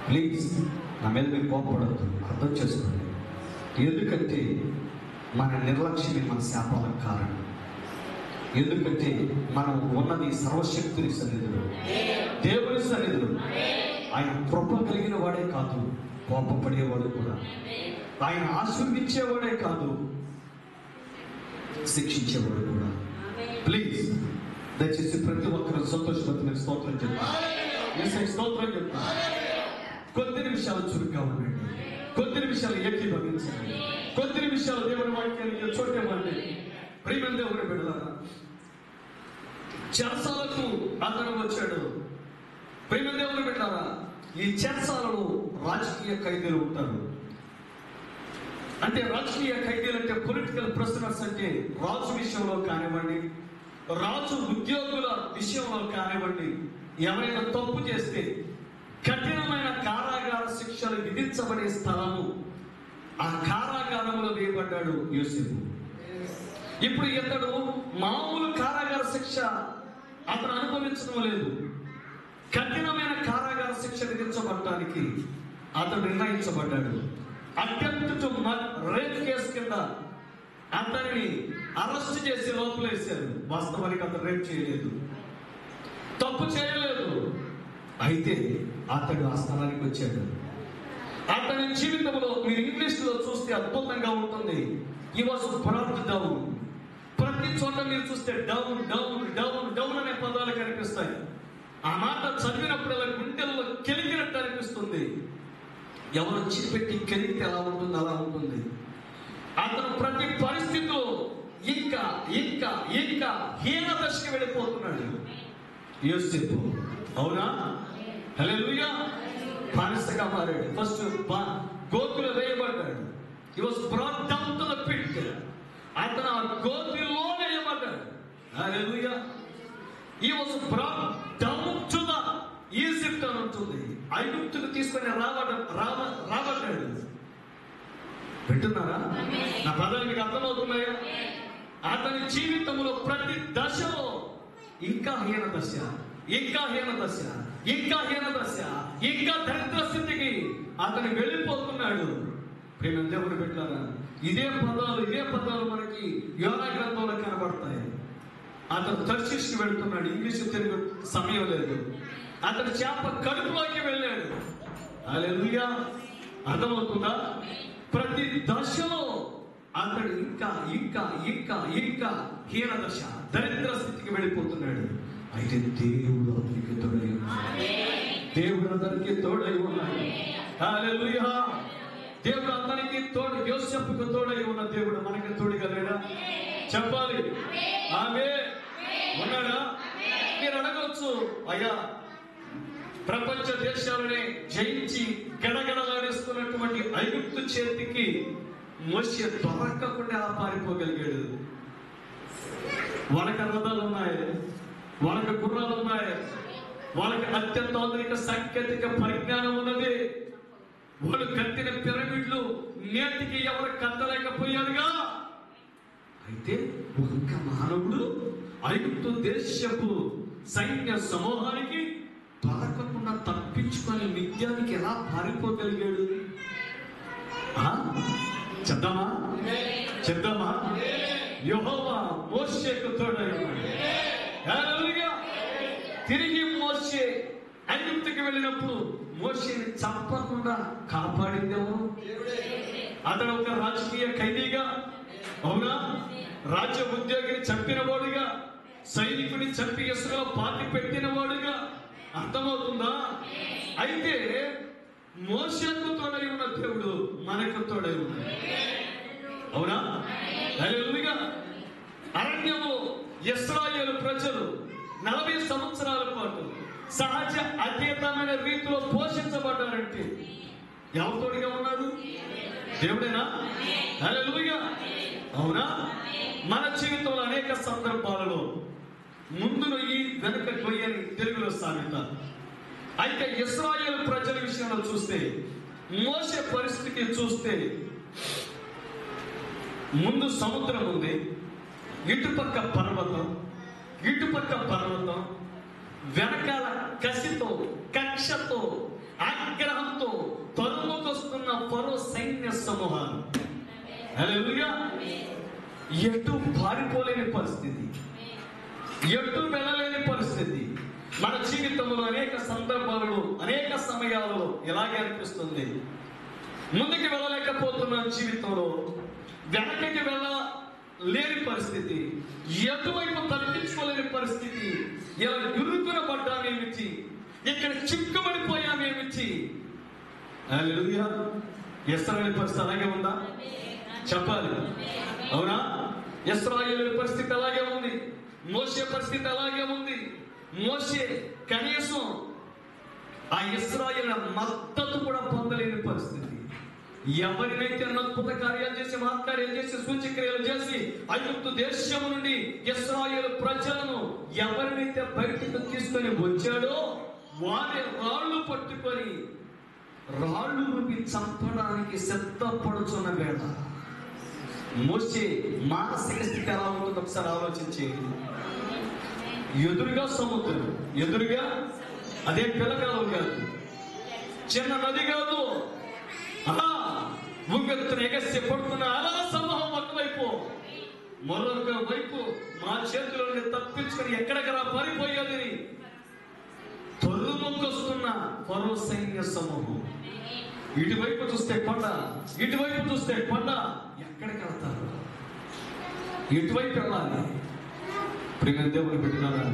ప్లీజ్ నా మీద మీరు కోపపడద్దు, అర్థం చేసుకోండి. ఎందుకంటే మన నిర్లక్ష్యమే మన శాపాలకు కారణం. ఎందుకంటే మనం ఉన్నది సర్వశక్తుని సన్నిధిలో, దేవుని సన్నిధిలో. ఆయన కృప కలిగిన వాడే కాదు, కోపపడేవాడు కూడా. ఆయన ఆశీర్వించేవాడే కాదు, శిక్షించేవాడు కూడా. ప్లీజ్ దయచేసి ప్రతి ఒక్కరు సంతోషపడుతున్న స్తోత్రం చెప్తాను, స్తోత్రం చెప్తాను. కొద్ది నిమిషాలు చురుగ్గా ఉండండి, కొద్ది నిమిషాలు ఏకీభవించండి, కొద్ది నిమిషాలు దేవుని వాక్యానికి చోటేవ్వండి. ప్రియమైన దేవుని బిడ్డలారా, చెరసాలకు అతను వచ్చాడు. ప్రియమైన దేవుని బిడ్డలారా, ఈ చెరసాలలో రాజకీయ ఖైదీలు ఉంటారు. అంటే రాజకీయ ఖైదీలు అంటే పొలిటికల్ ప్రిజనర్స్. అంటే రాజు విషయంలో కానివ్వండి, రాజు ఉద్యోగుల విషయంలో కానివ్వండి, ఎవరైనా తప్పు చేస్తే కఠినమైన కారాగార శిక్షలు విధించబడే స్థలము, ఆ కారాగారంలో వేయబడ్డాడు యోసేపు. ఇప్పుడు ఇతడు మామూలు కారాగార శిక్ష అతను అనుభవించడం లేదు. కఠినమైన కారాగార శిక్ష విధించబడటానికి అతడు నిర్ణయించబడ్డాడు. అటెంప్ట్ టు రేప్ కేసు కింద అతనిని అరెస్ట్ చేసి లోపలేశారు. వాస్తవానికి అతను రేప్ చేయలేదు, తప్పు చేయలేదు. అయితే అతడు ఆ స్థలానికి వచ్చాడు. అతని జీవితంలో మీరు ఇంగ్లీష్లో చూస్తే అద్భుతంగా ఉంటుంది. హి వాస్ బ్రాట్ డౌన్. ప్రతి చోట మీరు చూస్తే డౌన్ డౌన్ డౌన్ డౌన్ అనే పదాలు కనిపిస్తాయి. ఆ మాట చదివినప్పుడు అలా గుండెల్లో కెలిగినట్టు అనిపిస్తుంది. ఎవరు చిపెట్టి కెలిగితే ఎలా ఉంటుంది అలా ఉంటుంది. అతను ప్రతి పరిస్థితిలో ఇంకా ఇంకా ఇంకా హీన దశకి వెళ్ళిపోతున్నాడు యోసేపు. అవునా? హల్లెలూయా. బానిసగా మారాడు. ఫస్ట్ గోతులో వేయబడ్డాడు. He was brought down to the pit. అతను ఆ గోతిలో వేయబడ్డాడు. Hallelujah. He was brought down to the Egypt అని ఉంటుంది. ఐగుప్తుకు తీసుకొని రాబడ్డాడు. వింటున్నారా? నా పదాలు మీకు అర్థమవుతున్నాయా? అతని జీవితంలో ప్రతి దశలో ఇంకా హీన దశ, ఇంకా హీన దశ, ఇంకా హీన దశ, ఇంకా దరిద్ర స్థితికి అతను వెళ్ళిపోతున్నాడు. ప్రేమ దేవుని పెట్టారా? ఇదే పదాలు మనకి యోనా గ్రంథంలో కనబడతాయి. అతను తర్షీష్కి వెళ్తున్నాడు. ఇంగ్లీష్ తెలుగు సమయం లేదు. అతను చేప కడుపులోకి వెళ్ళాడు. హల్లెలూయా. అర్థమవుతుందా? ప్రతి దశలో అతడు ఇంకా ఇంకా ఇంకా ఇంకా హీన దశ, దరిద్ర స్థితికి వెళ్ళిపోతున్నాడు. అయితే దేవుడు అతనికి తోడై ఉన్నాడు. దేవుడు అతనికి తోడై ఉన్నాడు. హల్లెలూయా. దేవుడు అతనికి తోడు, యోసేపుకు తోడై ఉన్న దేవుడు మనకి తోడుగా లేడా? చెప్పాలి. ఆమేన్. ఉన్నాడా? మీరు అడగవచ్చు, అయ్యా ప్రపంచ దేశాలనే జయించి గడగడలాడేస్తున్నటువంటి ఐగుప్తు చేతికి మోషే దొరకకుండా ఎలా పారిపోగలిగాడు? వాళ్ళకి రథాలు ఉన్నాయి, వాళ్ళకి గుర్రాలు ఉన్నాయి, వాళ్ళకి అత్యంత ఆధునిక సాంకేతిక పరిజ్ఞానం ఉన్నది. వాళ్ళు కట్టిన పిరమిడ్లు నేటికి ఎవరు కట్టలేకపోయారుగా. అయితే ఒక్క మానవుడు ఐగుప్తు దేశపు సైన్య సమూహానికి దొరకకుండా తప్పించుకొని మిద్యానికి ఎలా పారిపోగలిగాడు? చెప్దామా? యెహోవా మోషేకు తోడై ఉన్నాడు. హల్లెలూయా. తిరిగి మోషే ఐగుప్తుకి వెళ్ళినప్పుడు మోషేని చంపకుండా కాపాడిందేమో. అతడు ఒక రాజకీయ ఖైదీగా, అవునా, రాజ్య ఉద్యోగిని చంపిన వాడుగా, సైనికుని చంపి ఇసుకలో పాతి పెట్టిన వాడుగా, అర్థమవుతుందా? అయితే మోషేకు తోడై ఉన్న దేవుడు మనకు తోడై ఉన్నాడు. అవునా? హల్లెలూయా. అరణ్యము ఇశ్రాయేలు ప్రజలు 40 సంవత్సరాల పాటు సహజ అతీతమైన రీతిలో పోషించబడ్డారంటే ఎవరితోడిగా ఉన్నాడు? దేవుడేనా? హల్లెలూయా. అవునా? మన జీవితంలో అనేక సందర్భాలలో ముందు నొయ్యి వెనుక కొయ్యని తెలుగులో సామెత. అయితే ఇశ్రాయేలు ప్రజల విషయంలో చూస్తే, మోషే పరిస్థితికి చూస్తే, ముందు సముద్రం ఉంది, ఇటుపక్క పర్వతం, వెనకాల కసితో, కక్షతో, ఆగ్రహంతో తరుముకొస్తున్న ఫరో సైన్య సమూహాలు. హల్లెలూయా. ఎటు పారిపోలేని పరిస్థితి, ఎటు వెళ్ళలేని పరిస్థితి. మన జీవితంలో అనేక సందర్భాలలో, అనేక సమయాలలో ఇలాగే అనిపిస్తుంది. ముందుకు వెళ్ళలేకపోతున్న జీవితంలో, వెనకకి వెళ్ళలేని పరిస్థితి, ఎటువైపు తప్పించుకోలేని పరిస్థితి. ఇలా ఇరుకున పడ్డామేమిటి, ఇక్కడ చిక్కుబడిపోయామేమిటి. హల్లెలూయా. ఇశ్రాయేలు పరిస్థితి అలాగే ఉందా? చెప్పాలి. అవునా? ఇశ్రాయేలు పరిస్థితి అలాగే ఉంది, మోషే పరిస్థితి అలాగే ఉంది. మోషే కనీసం ఆ ఇశ్రాయేలు మద్దతు కూడా పొందలేని పరిస్థితి. ఎవరినైతే అద్భుత కార్యాలు చేసి, మహత్కార్యాలు చేసి, సూచక్రియలు చేసి ఐగుప్తు దేశము నుండి ఇశ్రాయేలు ప్రజలను ఎవరినైతే బయటకు తీసుకొని వచ్చాడో వారి రాళ్ళు పట్టుకొని రాళ్ళు రూపి చంపడానికి సిద్ధపడుచున్న వేళ మోషే మానసిక స్థితి ఎలా ఉంటుందో ఒకసారి ఆలోచించి. ఎదురుగా సముద్రం, ఎదురుగా అదే పిల్లకాలం కాదు, చిన్న నది కాదు, ఉవ్వెత్తున ఎగసి పడుతున్న అలా సమూహం ఒకవైపు, మరొక వైపు మా చేతిలో తప్పించుకొని ఎక్కడెక్కడ పారిపోయేది తొర్రుముకొస్తున్న ఫరో సైన్య సమూహం. ఇటువైపు చూస్తే కొండ, ఇటువైపు చూస్తే కొండ. ఎక్కడికి వెళ్తారు? ఎటువైపు వెళ్ళాలి? ప్రియమైన దేవుని బిడ్డలారా,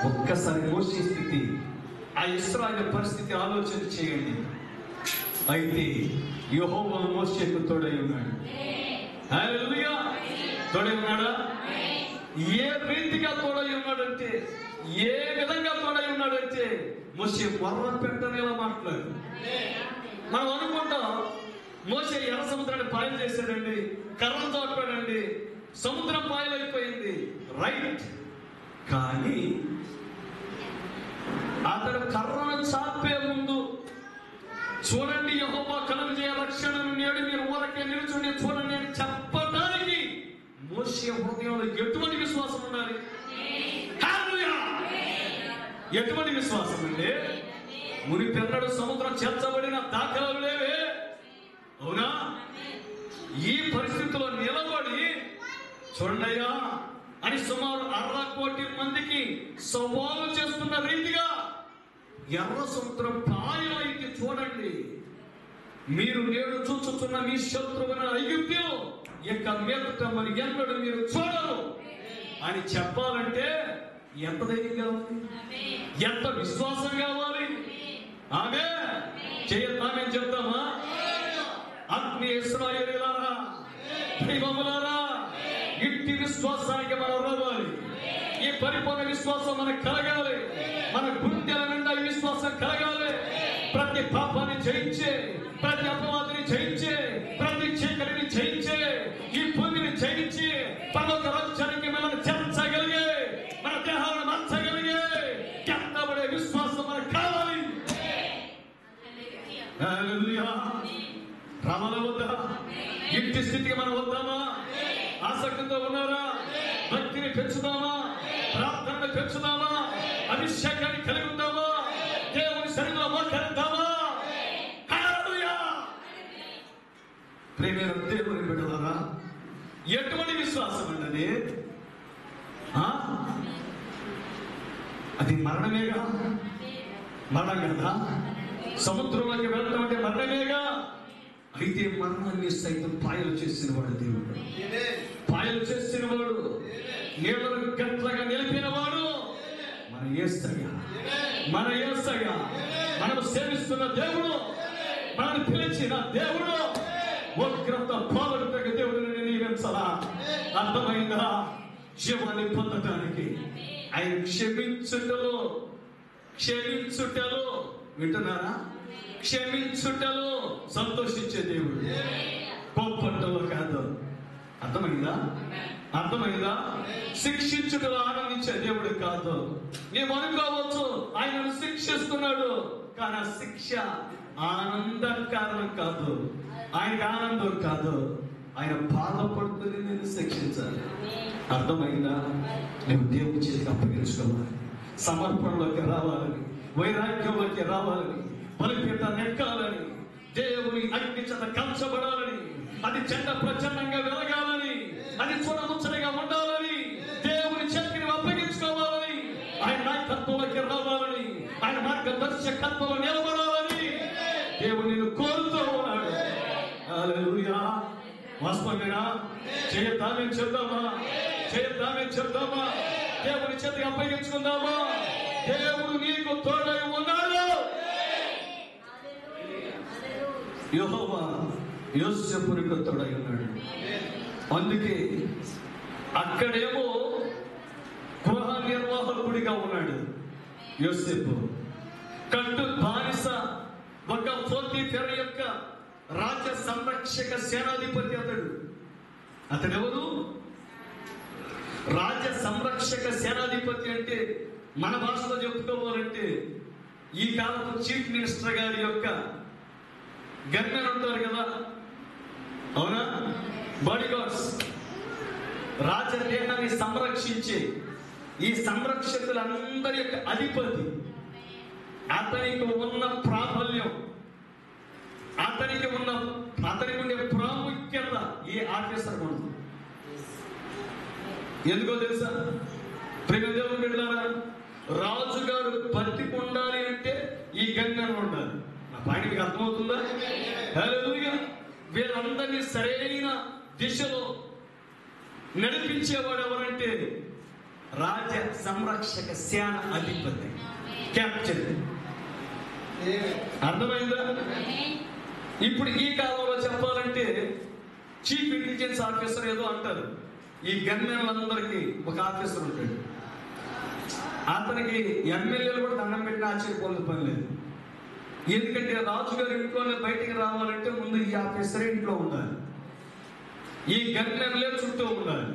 ఒక్కసారి మోషే స్థితి, ఆ ఇశ్రాయేలు పరిస్థితి ఆలోచన చేయండి. అయితే యెహోవా మోషేకు తోడై ఉన్నాడు. హల్లెలూయా. తోడై ఉన్నాడా? ఏ రీతిగా తోడై ఉన్నాడంటే, ఏ విధంగా తోడై ఉన్నాడంటే, మోషే వర్ర పెట్టనేలా మాట్లాడు. మనం అనుకుంటాం మోషే ఎర్ర సముద్రాన్ని పాయలు చేశాడండి, కర్రలు చాపాడండి, సముద్రం పాయలైపోయింది. రైట్. కానీ అతడు కర్రను చాపే ముందు చూడండి, యెహోవా కలుగజేయ రక్షణను నేడు మీరు ఊరకే నిలుచుండి చూడండి అని చెప్పడానికి మోషే హృదయంలో ఎటువంటి విశ్వాసం ఉండాలి? ఎటువంటి విశ్వాసం అండి? మునిపెన్నడు సముద్రం చేర్చబడిన దాఖలాలు లేవే. అవునా? ఈ పరిస్థితిలో నిలబడి చూడయ్యా అని సుమారు 1.5 కోటి మందికి సవాలు చేస్తున్న రీతిగా ఎర్ర సముద్రం పాయలైతే చూడండి, మీరు నేడు చూచుతున్న మీ శత్రువున ఐగుప్తు ఇక మీదట మరి ఎన్నడూ మీరు చూడరు అని చెప్పాలంటే ఎంత ధైర్యం కావాలి, ఎంత విశ్వాసం కావాలి? ఆమె చేయతామని చెప్తామా? ఆత్మీయ ఇశ్రాయేలీయులారా, దైవములారా, ఇట్టి విశ్వాసానికి మనం రావాలి. ఈ పరిపూర్ణ విశ్వాసం మనకు కలగాలి. మన గుండెల నిండా ఈ విశ్వాసం కలగాలి. ప్రతి పాపాన్ని జయించే, ప్రతి అపవాదిని జయించే, ప్రతి రావాలా వద్దా? ఇంటి స్థితికి మనం వద్దామా? ఆసక్తితో ఉన్నారా? భక్తిని పెంచుదామా? ప్రార్థనను పెంచుదామా? అభిషేకాన్ని కలిగి ఉందామా? దేవుని సన్నిధిలో మోకరిద్దామా? హల్లెలూయా! ప్రియమైన దేవుని బిడ్డలారా, ఎటువంటి విశ్వాసం అండి అది? మరణమేగా. మరణం కదా. సముద్రంలోకి వెళ్ళడం అంటే మరణమేగా. అయితే మరణాన్ని సైతం పాయలు చేసిన వాడు దేవుడు. పాయలు చేసిన వాడు, నీళ్లను గట్లగా నిలిపిన వాడు మన యేసయ్య. మన యేసయ్య, మనం సేవిస్తున్న దేవుడు, మనల్ని పిలిచిన దేవుడు. ఉగ్రత పోగొట్టుటకు దేవుడిని నియమించాలా? అర్థమైందా? జీవాన్ని పొందటానికి ఆయన క్షమించుటలో వింటున్నారా? క్షమించుటలో సంతోషించే దేవుడు, కోపట్టలో కాదు. అర్థమైందా? శిక్షించుటలో ఆనందించే దేవుడు కాదు. నీవు అనుకోవచ్చు ఆయనను శిక్షిస్తున్నాడు, కానీ ఆ శిక్ష ఆనందం కారణం కాదు. ఆయనకు ఆనందం కాదు, ఆయన బాధపడుతుంది. నేను శిక్షించాలి. అర్థమైందా? నువ్వు దేవుడి చేతికి అప్పగించుకోవాలి. సమర్పణలోకి రావాలని, వైరాగ్యంలోకి రావాలని, బలిపీఠాన్ని ఎక్కాలని, దేవుని అగ్ని చేత కాల్చబడాలని, అది చెడ్డ ప్రచండంగా వెలగాలని, అది చూడముచ్చటగా ఉండాలని, దేవుని చేతికి అప్పగించుకోవాలని, ఆయన నాయకత్వంలోకి రావాలని, ఆయన మార్గదర్శకత్వంలో నిలబడాలని దేవుడు నిన్ను కోరుతూ ఉన్నాడు. హల్లెలూయా! వాస్తవమేనా? చేయొద్దామే చెప్దామా? దేవుని చేతికి అప్పగించుకుందామా? దేవుడు నీకు తోడై ఉన్నాడు. యెహోవా యోసేపుకు తోడై ఉన్నాడు. అందుకే అక్కడేమో గృహ నిర్వాహకుడిగా ఉన్నాడు యోసేపు. కట్టు బానిస ఒక పోతీఫెర యొక్క రాజ్య సంరక్షక సేనాధిపతి అతడెవరు? రాజ్య సంరక్షక సేనాధిపతి అంటే మన భాషలో చెప్పుకోవాలంటే ఈ కాలపు చీఫ్ మినిస్టర్ గారి యొక్క గన్మెన్ ఉంటారు కదా, అవునా? బాడీ గార్డ్స్, రాజదేహాన్ని సంరక్షించే ఈ సంరక్షకులందరి యొక్క అధిపతి. అతనికి ఉన్న ప్రాబల్యం, అతనికి ఉండే ప్రాముఖ్యత ఏ ఆఫీసర్ ఉండదు. ఎందుకో తెలుసా? ప్రియదేవుని బిడ్డలారా, రాజుగారు బతికి ఉండాలి అంటే ఈ గంగను ఉండాలి. నా పాయింట్ మీకు అర్థమవుతుందా? హల్లెలూయా! వీళ్ళందరినీ సరైన దిశలో నడిపించేవాడు ఎవరంటే రాజ్య సంరక్షక సేన అధిపతి, క్యాప్టెన్. అర్థమైందా? ఇప్పుడు ఈ కాలంలో చెప్పాలంటే చీఫ్ ఇంటెలిజెన్స్ ఆఫీసర్ ఏదో అంటారు. ఈ గన్మెన్లందరికీ ఒక ఆఫీసర్ ఉంటాడు. అతనికి ఎమ్మెల్యేలు కూడా దండం పెట్టిన ఆశ్చర్యపోలే పని లేదు. ఎందుకంటే రాజుగారి ఇంట్లోనే బయటికి రావాలంటే ముందు ఈ ఆఫీసరే ఇంట్లో ఉండాలి. ఈ గన్మెన్లే చుట్టూ ఉండాలి.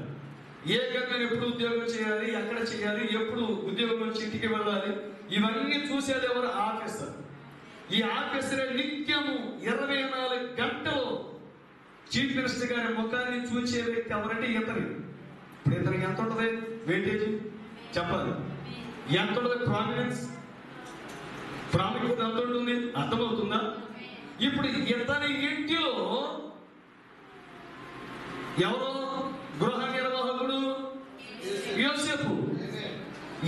ఏ గన్మెన్ ఎప్పుడు ఉద్యోగం చేయాలి, ఎక్కడ చేయాలి, ఎప్పుడు ఉద్యోగం నుంచి ఇంటికి వెళ్ళాలి, ఇవన్నీ చూసేది ఎవరు? ఆఫీసర్. ఈ ఆఫీసరే నిత్యము 24 గంటలు చీఫ్ మినిస్టర్ గారి ముఖాన్ని చూసే వ్యక్తి ఎవరంటే ఇతని. ఇప్పుడు ఇతనికి ఎంత ఉంటుంది వెయిటేజ్ చెప్పాలి? ఎంత ఉంటుంది ప్రాముఖ్యత ఎంత ఉంటుంది? అర్థమవుతుందా? ఇప్పుడు ఇతని ఇంటిలో ఎవరో గృహ నిర్వాహకుడు యోసేపు.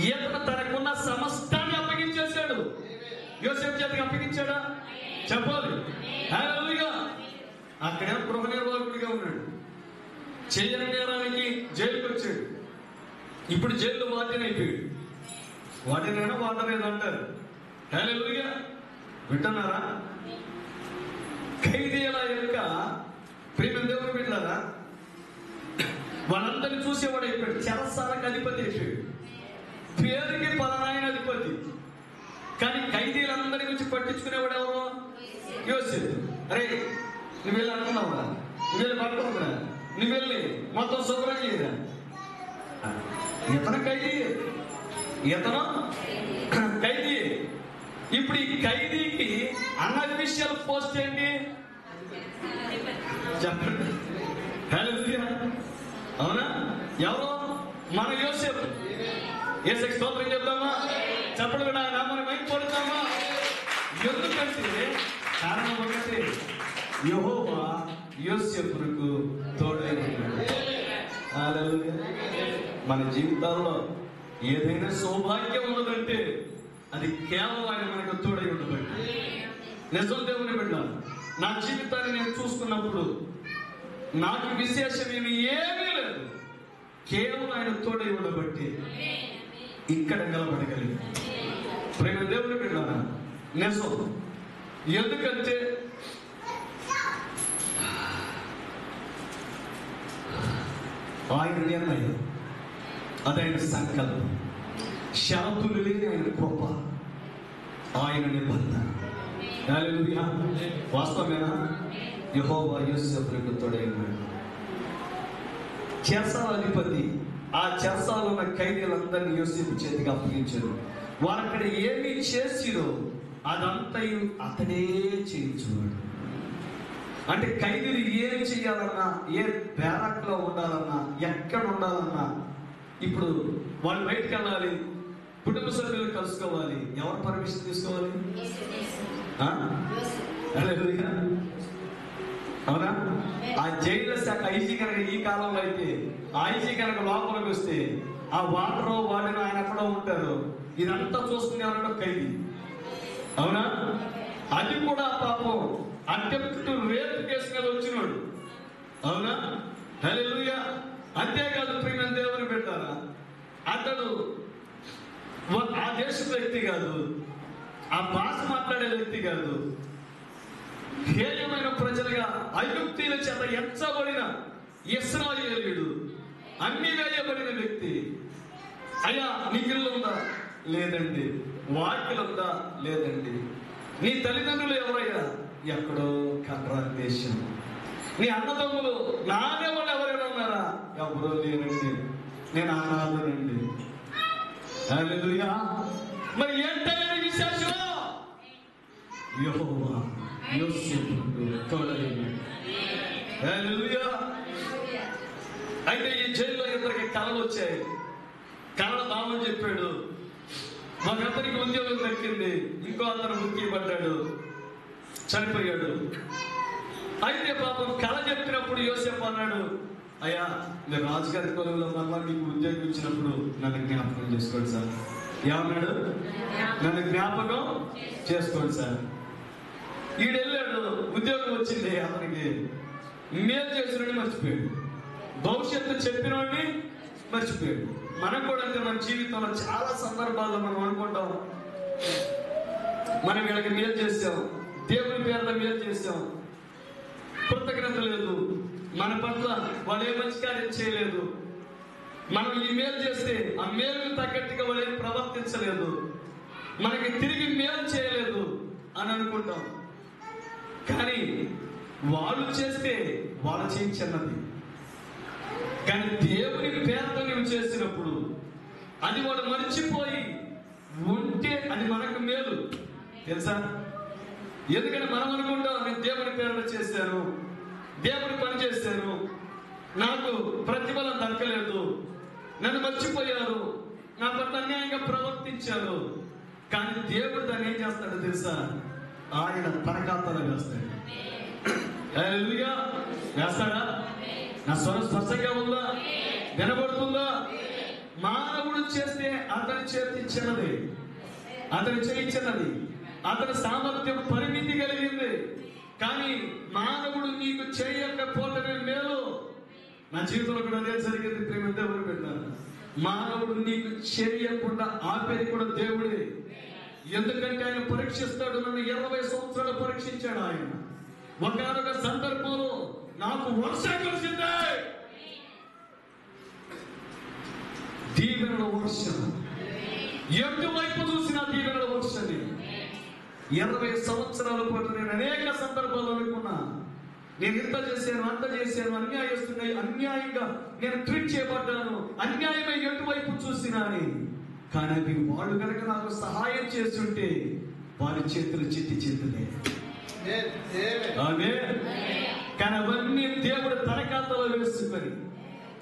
ఇతను తనకున్న సమస్తాన్ని అప్పగించేశాడు. యోసేపు చేతికి అప్పగించాడా? చెప్పాలి. హల్లెలూయా! అక్కడే గృహ నిర్వాహకుడిగా ఉన్నాడు. చేయని నేరానికి జైలుకి వచ్చాడు. ఇప్పుడు జైలు వార్డెన్ అయిపోయాడు. వార్డెనైనా వార్డెన్ అంటారు. హల్లెలూయా! వింటున్నారా? ఖైదీల యొక్క ప్రియమైన దేవుని బిడ్డలారా, వాళ్ళందరినీ చూసేవాడు అయిపోయాడు. చెరసాలకు అధిపతి అయిపోయాడు. పేరుకి పలానాయన అధిపతి, కానీ ఖైదీలందరి గురించి పట్టించుకునేవాడు ఎవరు? యోసేపు. అరే నువ్వు వెళ్ళి అనుకున్నావురా, నువ్వు వెళ్ళి పట్టుకురా, నువ్వు వెళ్ళి మొత్తం శుభ్రం చేయరా. ఇతను ఖైదీ ఇప్పుడు ఈ ఖైదీకి అన్అఫీషియల్ పోస్ట్ ఏంటి చెప్పండి? హల్లెలూయా. అవునా? ఎవరు? మన యోసేపు. యేసుకి స్తోత్రం చెప్తామా? చెప్పండి కూడా నామని మైక్ పడుతామా? ఎందుకంటే కారణం ఒకటి, యెహోవా యోసేపుకు తోడై ఉన్నాడు. హల్లెలూయా. మన జీవితాల్లో ఏదైనా సౌభాగ్యం ఉన్నదంటే అది కేవలం ఆయన మనకు తోడై ఉండబట్టి. నిజం దేవుని బిడ్డ, నా జీవితాన్ని నేను చూసుకున్నప్పుడు నాకు విశేషం ఏమీ లేదు, కేవలం ఆయన తోడై ఉండబట్టి ఇక్కడ నిలబడగలిగి. ప్రేమ దేవుని బిడ్డ, నిజం. ఎందుకంటే ఆయన నిర్ణయం, అదైన సంకల్పం, షరతులు లేని ఆయన కృప, ఆయన నిబంధన. హల్లెలూయా. వాస్తవమేనా? యెహోవా యోసేపుకు తోడై ఉన్నాడు. చెరసాల అధిపతి ఆ చెరసాలలో ఉన్న ఖైదీలందరినీ యోసేపు చేతికి అప్పగించారు. వారు అక్కడ ఏమి చేసిరో అదంతయు అతడే చేయించున్నాడు. అంటే ఖైదీలు ఏం చేయాలన్నా, ఏ బ్యారక్లో ఉండాలన్నా, ఎక్కడ ఉండాలన్నా, ఇప్పుడు వాళ్ళు బయటకు వెళ్ళాలి, కుటుంబ సభ్యులు కలుసుకోవాలి, ఎవరు పర్మిషన్ తీసుకోవాలి? అవునా? ఆ జైలు శాఖ ఐజీ కనుక ఈ కాలంలో అయితే, ఆ ఐజీ కనుక లోపలికి వస్తే ఆ వాటరు వాడిన ఆయన ఎక్కడ ఉంటారు, ఇదంతా చూస్తుంది ఎవరన్నా ఖైదీ. అవునా? అది కూడా పాపం అటెంప్ట్ రేప్ కేసు మీద వచ్చినాడు. అవునా? హల్లెలూయా. అంతేకాదు ప్రియమైన దేవుని బిడ్డలారా, అతడు ఆ దేశ వ్యక్తి కాదు, ఆ భాష మాట్లాడే వ్యక్తి కాదు, హేయమైన ప్రజలుగా ఐగుప్తీయుల చేత ఎంచబడిన ఇశ్రాయేలీయుడు, అన్ని వేయబడిన వ్యక్తి. అయ్యా నీకు ఇల్లు ఉందా? లేదండి. వాకిలు ఉందా? లేదండి. నీ తల్లిదండ్రులు ఎవరయ్యా? ఎక్కడో కర్రాన్ దేశం. నీ అన్నదమ్ములు నానే వాళ్ళు ఎవరైనా ఉన్నారా? ఎవరో లేరండి. నేను అనాథనండి. హల్లెలూయా. మరి ఏంటనే విశేషం? యెహోవా యోసేపుకు తోడై ఉన్నాడు. హల్లెలూయా. అయితే ఈ జైల్లో ఇద్దరికి కళలు వచ్చాయి. కళల బామని చెప్పాడు, మాకందరికి ఉద్యోగం దక్కింది, ఇంకో అతను ముక్కిపడ్డాడు, చనిపోయాడు. అయితే పాపం కళ చెప్పినప్పుడు యోసేపు అన్నాడు, అయ్యా నేను రాజుగారి కొలువులో మళ్ళా మీకు ఉద్యోగం ఇచ్చినప్పుడు నన్ను జ్ఞాపకం చేసుకోండి సార్. ఏమన్నాడు? నన్ను జ్ఞాపకం చేసుకోండి సార్. ఈడెళ్ళాడు, ఉద్యోగం వచ్చింది, అతనికి మేలు చేసినోడిని మర్చిపోయాడు, భవిష్యత్తు చెప్పినోడిని మర్చిపోయాడు. మనకు కూడా అంటే మన జీవితంలో చాలా సందర్భాల్లో మనం అనుకుంటాం, మనం వీళ్ళకి మేలు చేసాం, దేవుని పేరున మేలు చేసాం, కృతజ్ఞత లేదు, మన పట్ల వాళ్ళు ఏ మంచి కార్యం చేయలేదు, మనం ఈ మేలు చేస్తే ఆ మేలుకు తగ్గట్టుగా వాళ్ళు ఏం ప్రవర్తించలేదు, మనకి తిరిగి మేలు చేయలేదు అని అనుకుంటాం. కానీ వాళ్ళు చేస్తే వాళ్ళు చేయించినది, కానీ దేవుని పేరుతో నువ్వు చేసినప్పుడు అది వాడు మర్చిపోయి ఉంటే అది మనకు మేలు. తెలుసా? ఎందుకంటే మనం అనుకుంటాం, నేను దేవుని పేరున చేశాను, దేవుని పని చేశాను, నాకు ప్రతిఫలం దక్కలేదు, నన్ను మర్చిపోయారు, నా పట్ల అన్యాయంగా ప్రవర్తించారు. కానీ దేవుడు దాన్ని ఏం చేస్తాడో తెలుసా? ఆయన తన ఖాతాలో వేస్తాడు. హల్లెలూయా. వేస్తాడా? నా స్వరం స్పష్టంగా ఉందా? వినబడుతుందా? మానవుడు చేస్తే అతని చేతిచ్చినది, అతని చేయించినది, అతని సామర్థ్యం పరిమితి కలిగింది. కానీ మానవుడు నీకు చేయకపోవటమే మేలు. నా జీవితంలో కూడా అదే జరిగింది. ప్రేమ దేవుడు పెట్టారు, మానవుడు నీకు చేయకుండా ఆపేది కూడా దేవుడే. ఎందుకంటే ఆయన పరీక్షిస్తాడు. నన్ను 20 సంవత్సరాలు పరీక్షించాడు ఆయన. ఒకనొక సందర్భంలో నాకు వర్షం కురిసింది, దీవెనల వర్షం, ఎటువైపు చూసిన దీవెనల వర్షం. 20 సంవత్సరాల పాటు నేను అనేక సందర్భాలు అనుకున్నా, నేను ఇంత చేశాను, అంత చేశాను, అన్యాయంగా నేను ట్రీట్ చేయబడ్డాను, అన్యాయమై ఎటువైపు చూసినా అని. కానీ అది వాళ్ళు కనుక నాకు సహాయం చేస్తుంటే వారి చేతులు చిట్టి చేతులే. ఆమేన్. కానీ అవన్నీ దేవుడు తన ఖాతాలో వేసుకొని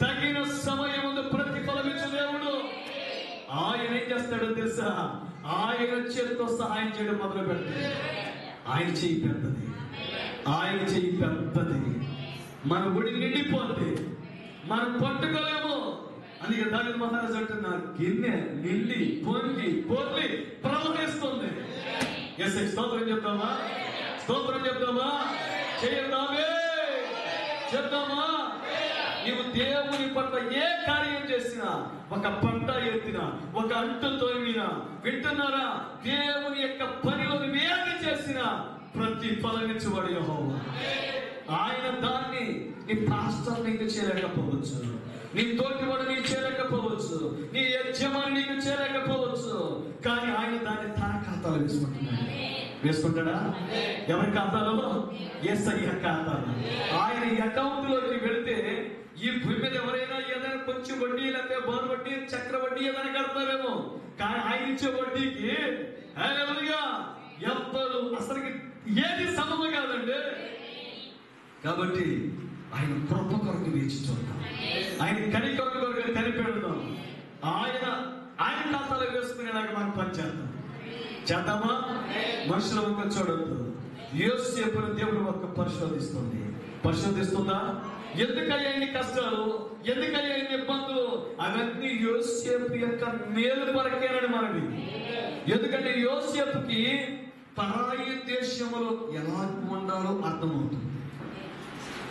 తగిన సమయం ముందు ప్రతిఫలమిచ్చు దేవుడు. ఆయన ఏం చేస్తాడో తెలుసా? ఆయన చేతితో సహాయం చేయడం మొదలు పెడతాడు. ఆయన చెయ్యి పెద్దది, ఆయన చెయ్యి పెద్దది. మన ఒడి నిండిపోతే మనం పట్టుకోలేము. అందుకే దావీదు మహారాజు అంటున్నారు, గిన్నె నిండి పొంగి పొర్లి ప్రవహిస్తుంది. ఎస్ఐ స్తోత్రం చెప్తామా? స్తోత్రం చెప్తామా? చేద్దామే, చెప్తామా? నీవు దేవుని పట్ల ఏ కార్యం చేసినా, ఒక పంట ఎత్తినా, ఒక అంటు తోమినా, వింటున్నారా? దేవుని యొక్క పనిలో ఏది చేసినా ప్రతిఫలమిచ్చువాడు యెహోవా. ఆయన దాన్ని నీ పాస్టర్ నీకు చేయలేకపోవచ్చు, నీ తోటివాడు నీకు చేయలేకపోవచ్చు, నీ యజమాని నీకు చేయలేకపోవచ్చు. కానీ ఆయన దాన్ని తన ఖాతాలో వేసుకుంటున్నాడు. వేసుకుంటాడా? ఎవరి ఖాతాలో? యేసయ్య ఖాతాలో. ఆయన అకౌంట్ లోకి వెళితే ఈ భూమి మీద ఎవరైనా ఏదైనా కొంచెం వడ్డీ, లేకపోతే బారు వడ్డీ, చక్ర వడ్డీ ఏదైనా కడతారేమో. కానీ ఆయన ఇచ్చే వడ్డీకి హల్లెలూయా ఎవ్వరు అసలు ఏది సమము కాదండి. కాబట్టి ఆయన కృప కొరకు వేచి చూద్దాం, ఆయన కనికరం కొరకు కనిపెడదాం. ఆయన ఖాతాలో వేసుకునేలాగా మనం పనిచేద్దాం. చేద్దామా? మనుషుల ఒక్క చూడద్దు. యోసేపును దేవుడు ఒక్క పరిశోధిస్తుందా? ఎందుకయ్యా ఇన్ని కష్టాలు, ఎందుకయ్యా ఇన్ని ఇబ్బందులు? అవన్నీ యోసేపు యొక్క మేలు కొరకేనని మనకి. ఎందుకంటే యోసేపుకి పరాయి దేశంలో ఎలా ఉండాలో అర్థమవుతుంది.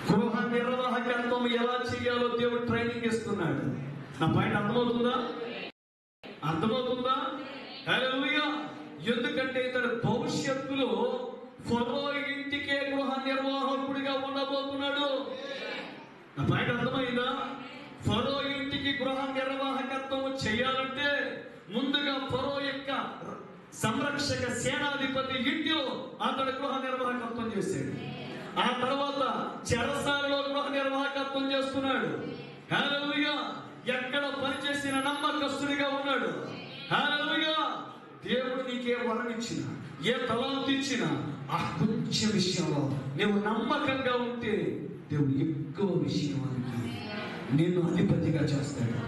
గృహ నిర్వాహకత్వం ఎలా చేయాలో దేవుడు ట్రైనింగ్ ఇస్తున్నాడు. నా పాయింట్ అర్థమవుతుందా? హల్లెలూయా. ఎందుకంటే ఇతడు భవిష్యత్తులో ఫరో ఇంటికే గృహ నిర్వాహకుడిగా ఉండబోతున్నాడు. నా పాయింట్ అర్థమైందా? ఫరో ఇంటికి గృహ నిర్వాహకత్వం చేయాలంటే ముందుగా ఫరో యొక్క సంరక్షక సేనాధిపతి ఇంటిలో అతడు గృహ నిర్వాహకత్వం చేశాడు. ఆ తర్వాత చెరసాలలో గృహ నిర్వాహకత్వం చేస్తున్నాడు. హల్లెలూయా. ఎక్కడ పనిచేసిన నమ్మకస్తుడిగా ఉన్నాడు. హల్లెలూయా. దేవుడు నీకే వరం ఇచ్చినా, ఏ తలాంతు ఇచ్చినా, ఆ కొంచెం విషయంలో నువ్వు నమ్మకంగా ఉంటే దేవుడు ఎక్కువ విషయానికి నిన్ను అధిపతిగా చేస్తాడు.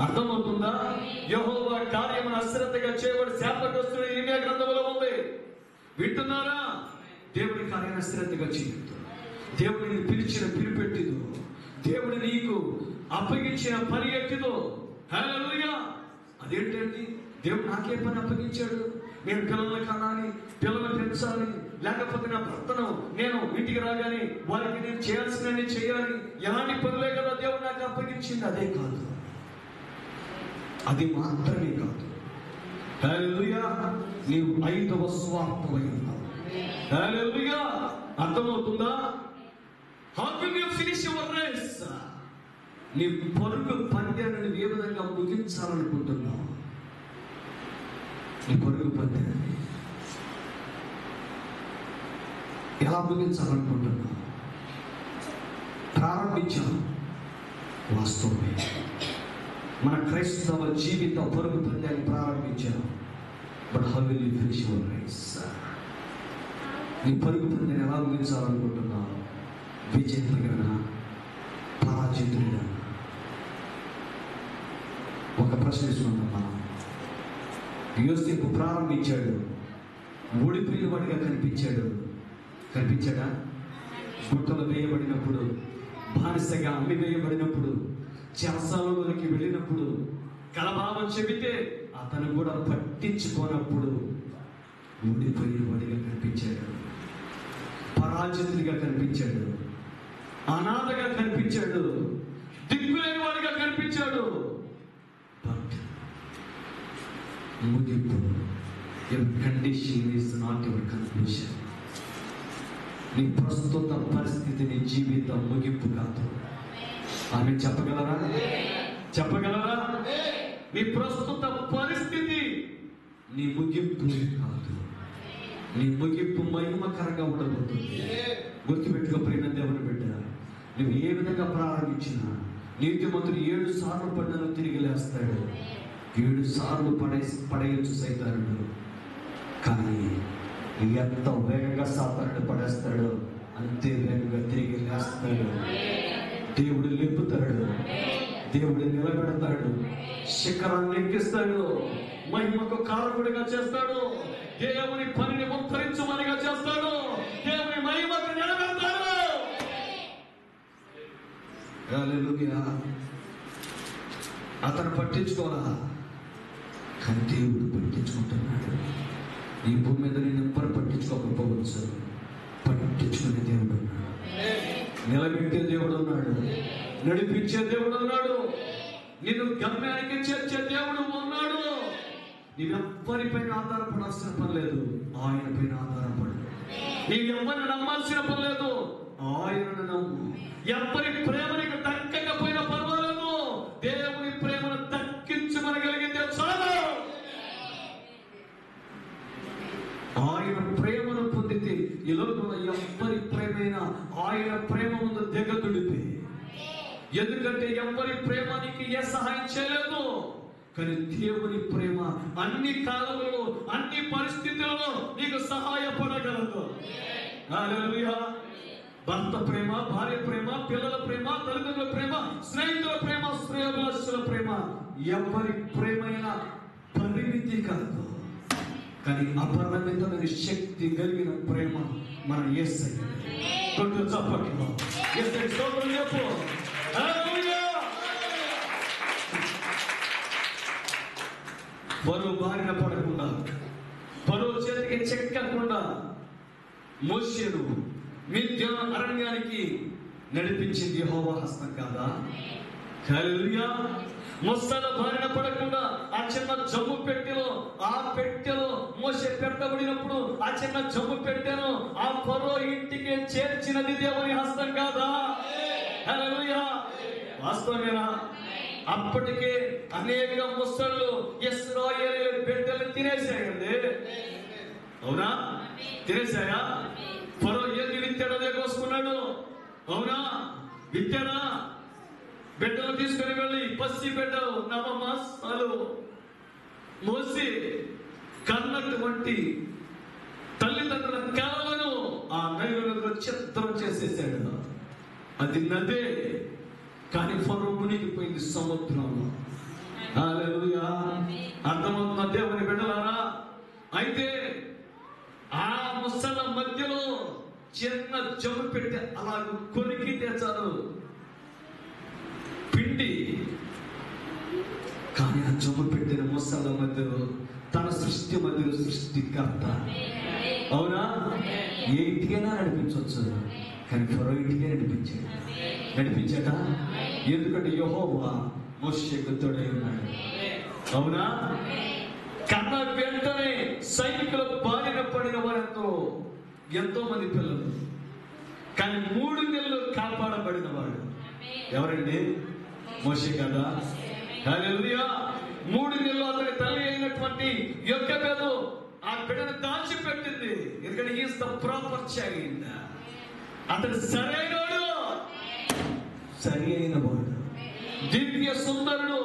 అర్థమవుతుందా? యెహోవా కార్యమును అశ్రద్ధగా చేయబడి శాపగ్రస్తుడు ఇర్మియా గ్రంథంలో ఉంది. వింటున్నారా? దేవుడి కార్యాన్ని అశ్రద్ధగా చేయొద్దు. దేవుడిని పిలిచిన పిలిపెట్టిదు, దేవుడు నీకు అప్పగించిన పని ఎట్టిదో. హల్లెలూయా. అదేంటండి? దేవుడు నాకే పని అప్పగించాడు, నేను పిల్లల్ని కనాలి, పిల్లల్ని పెంచాలి, లేకపోతే నా భర్తను నేను ఇంటికి రాగానే వారికి నేను చేయాల్సినవి చేయాలి, ఎలాంటి పనులే కదా దేవుడు నాకు అప్పగించింది. అదే కాదు, అది మాత్రమే కాదు. హల్లెలూయా. నీవు 5వ స్వార్థమై ఉన్నావు. హల్లెలూయా. అర్థమవుతుందా? How will you finish your race? నీ పరుగు పందెను ఏ విధంగా ముగించాలనుకుంటున్నావు? నీ పరుగు పందెను ఎలా ముగించాలనుకుంటున్నావు? ప్రారంభించాం, వాస్తవమే. మన క్రైస్తవ జీవిత పరుగు పందాన్ని ప్రారంభించాం. But how will you finish your race? నీ పరుగు పందాన్ని ఎలా ముగించాలనుకుంటున్నావు? విజేతగా, పరాజితుడిగా? ఒక ప్రశ్న ఇస్తున్నాం మనం. యోసేపు ప్రారంభించాడు, ఓడిపోయేవాడిగా కనిపించాడా? గుట్టలు వేయబడినప్పుడు, బానిసగా అమ్మి వేయబడినప్పుడు, చెరసాలలోకి వెళ్ళినప్పుడు, కలభావం చెబితే అతను కూడా పట్టించుకోనప్పుడు ఓడిపోయేవాడిగా కనిపించాడు, పరాజితుడిగా కనిపించాడు, అనాథగా కనిపించాడు, దిక్కులేని వాడిగా కనిపించాడు. బట్ ముగింపు, your condition is not your conclusion. నీ ప్రస్తుత పరిస్థితి నీ జీవిత ముగింపు కాదు. ఆమె చెప్పగలరా? నీ ప్రస్తుత పరిస్థితి నీ ముగింపు కాదు. నీ ముగింపు మహిమకరంగా ఉండబోతుంది. గుర్తుపెట్టుకో ప్రియమైన దేవుని బిడ్డ, నువ్వు ఏ విధంగా ప్రారంభించినా నీతిమంతుడు 7 సార్లు పడ్డను తిరిగి లేస్తాడు. 7 సార్లు పడేయచ్చు సైతానుడు. కానీ ఎంత వేగంగా సాతానుడు పడేస్తాడో అంతే వేగంగా తిరిగి లేస్తాడు. దేవుడు లేపుతాడు, దేవుడు నిలబెడతాడు, శిఖరాన్ని ఎక్కిస్తాడు, మహిమకు కారకుడిగా చేస్తాడు, దేవుని పనిని ముత్తరించమనిగా చేస్తాడు, దేవుని మహిమకు నిలబెడతాడు. హల్లెలూయా. అతను పట్టించుకోరా, కానీ దేవుడు పట్టించుకుంటున్నాడు. ఈ భూమి మీద నేను ఎవ్వరు పట్టించుకోకపోవచ్చు, పట్టించుకునే దేవుడు ఉన్నాడు, నిలబెట్టే దేవుడు ఉన్నాడు, నడిపించే దేవుడు ఉన్నాడు, నిన్ను గమ్యానికి చేర్చే దేవుడు ఉన్నాడు. నీవెవ్వరిపైన ఆధారపడాల్సిన పని లేదు, ఆయన పైన ఆధారపడు. నీవెవ్వరిని నమ్మాల్సిన పని లేదు, ఆయనను నమ్ము. ఎవ్వరి ప్రేమ నీకు దక్కకపోయినా పర్వాలేదు, దేవుని ప్రేమను దక్కించమనగలిగితే చాలు. ఆయన ప్రేమను పొందితే ఈ లోకంలో ఎవ్వరి ప్రేమైనా ఆయన ప్రేమ ముందు దిగదుడిపి. ఎందుకంటే ఎవ్వరి ప్రేమ నీకు ఏ సహాయం చేయలేదు, కానీ దేవుని ప్రేమ అన్ని కాలంలో అన్ని పరిస్థితులలో నీకు సహాయపడగలదు. హల్లెలూయా. భర్త ప్రేమ, భార్య ప్రేమ, పిల్లల ప్రేమ, తల్లిదండ్రుల ప్రేమ, స్నేహితుల ప్రేమ, శ్రేయోభిలాషుల ప్రేమ, ఎవరి ప్రేమైనా పరిమితి కాదు, కానీ అపరిమితమైన శక్తి కలిగిన ప్రేమ మన యేసయ్య. కొట్టు చప్పట్లు, యేసయ్య స్తోత్రం చెప్పు. హల్లెలూయా. పరువు బారిన పడకుండా, పరువు చేతికి చెక్కకుండా మోషేను మిద్యాను అరణ్యానికి నడిపించింది యెహోవా హస్తం కాదా? హల్లెలూయా. మొసళ్ళ బారిన పడకుండా ఆ చిన్న జమ్ము పెట్టెలో, ఆ పెట్టెలో మోషే పెట్టబడినప్పుడు ఆ చిన్న జమ్ము పెట్టెను ఆ ఫరో ఇంటికి చేర్చినది దేవుని హస్తం కాదా? హల్లెలూయా. వాస్తవమేనా? అప్పటికే అనేక ముసళ్ళు ఇశ్రాయేలు బిడ్డలు తినేసాయండి. అవునా? తినేసాయా? ఫరో ఏది విత్తాడో అదే కోసుకున్నాడు. అవునా? విత్తాడా? బిడ్డలు తీసుకుని వెళ్ళి పసి బిడ్డలు నవమాసాలు మోసి కన్నటువంటి తల్లిదండ్రుల కలలను ఆ నదిలో చిత్రం చేసేసాడు. అది నదే, కానీ ఫరో మునిగిపోయింది సముద్రంలో. హల్లెలూయా. అర్థమవుతున్న దేవుని బిడ్డలారా? అయితే ఆ ముసళ్ళ మధ్యలో చిన్న జమ్ము పెట్టి అలా కొరికి తెచ్చారు పిండి, కానీ ఆ జమ్ము పెట్టిన ముసళ్ళ మధ్యలో తన సృష్టి మధ్యలో సృష్టికర్త. అవునా? ఏ ఇంటికైనా నడిపించవచ్చు, కానీ ఫరో ఇంటికే నడిపించాట. ఎందుకంటే యెహోవా మోషేకు తోడై ఉన్నాడు. అవునా? కన్న వెంటనే సైనికుల బారిన పడిన వారితో ఎంతో మంది పిల్లలు, కానీ 3 నెలలు కాపాడబడిన వాడు ఎవరండి? మోషే కదా. హల్లెలూయా. 3 నెలలు అతని తల్లి అయినటువంటి యొక్కెబెదు ఆ బిడ్డను దాచిపెట్టింది. ఎందుకంటే he is the proper child. అతడు సరైన వాడు, దివ్య సుందరుడు,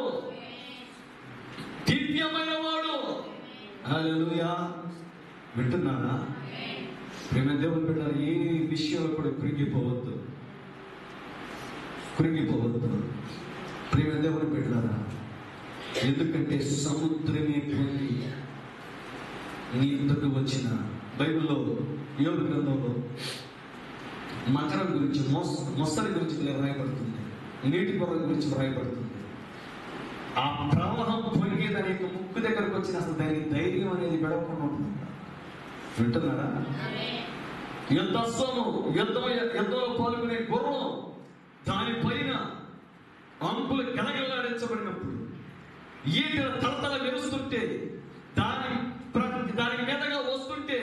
దివ్యమైన వాడు. హల్లెలూయా. వింటున్నానా? ప్రేమ దేవుని బిడ్డలారా, ఏ విషయంలో కూడా కృంగిపోవద్దు. ప్రేమ దేవుని బిడ్డలారా, ఎందుకంటే సముద్రమే పొంది నీ ఎదుటకు వచ్చిన బైబిల్లో యోబు గ్రంథంలో మకరం గురించి, మొసలి గురించి వ్రాయబడుతుంది, నీటి పొర గురించి వ్రాయబడుతుంది. ఆ ప్రవాహం పొంగి దాని యొక్క ముక్కు దగ్గరకు వచ్చిన అసలు దాని ధైర్యం అనేది గడవకుండా ఉంటుంది. వింటున్నారా? యుద్ధంలో పాల్గొనే గుర్రం దానిపైన అంకులు గలగలాడించబడినప్పుడు ఈటల తలతల మెరుస్తుంటే దాని మీదగా వస్తుంటే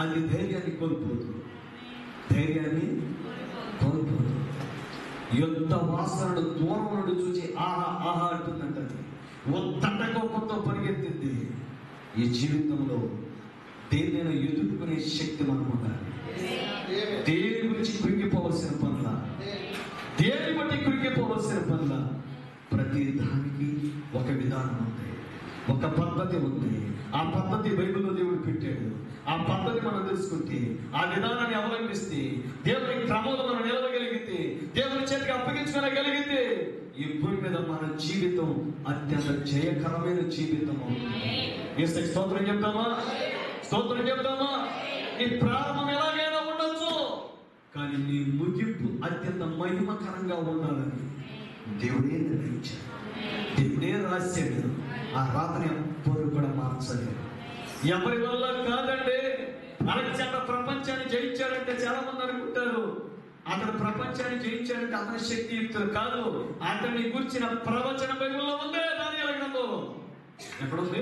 అది ధైర్యాన్ని కోల్పోదు. యుద్ధ వాసనను దూరం నుండి చూసి ఆహా అంటుందంటే తండకోపంతో పరిగెత్తింది. ఈ జీవితంలో దేన్నైనా ఎదుర్కొనే శక్తి మనకు ఉండాలి. దేని గురించి కృంగిపోవలసిన పనుల, దేని బట్టి కృంగిపోవలసిన పనుల, ప్రతి దానికి ఒక విధానం ఉంది. ఒక పద్ధతి ఉంది. ఆ పద్ధతి బైబిల్లో దేవుడు పెట్టాడు. ఆ పద్ధతి మనం తెలుసుకుంటే, ఆ విధానాన్ని అవలంబిస్తే, దేవుని క్రమంలో మనం నిలవగలిగితే, దేవుని చేతికి అప్పగించుకోగలిగితే, ఈ భూమి మీద మన జీవితం అత్యంత జయకరమైన జీవితము. యేసుకి స్తోత్రం చెప్తామా? స్తోత్రం చెప్తామా? నీ ప్రారంభం ఎలాగైనా ఉండొచ్చు, కానీ నీ ముగింపు అత్యంత మహిమకరంగా ఉండాలని దేవుడే నిర్ణయించాడు. దేవుడే రాశాడు. ఆ రాతని ఎవ్వరు కూడా మార్చలేదు. ఎవరి వల్ల కాదండి. అలెగ్జాండర్ ప్రపంచాన్ని జయించాడంటే చాలా మంది అనుకుంటారు అతను ప్రపంచాన్ని జయించాడంటే అతని శక్తియుక్తులు కాదు. అతన్ని గురించిన ప్రవచన బైబిల్లో ఉంది. దానియేలు గ్రంథంలో ఎక్కడుంది?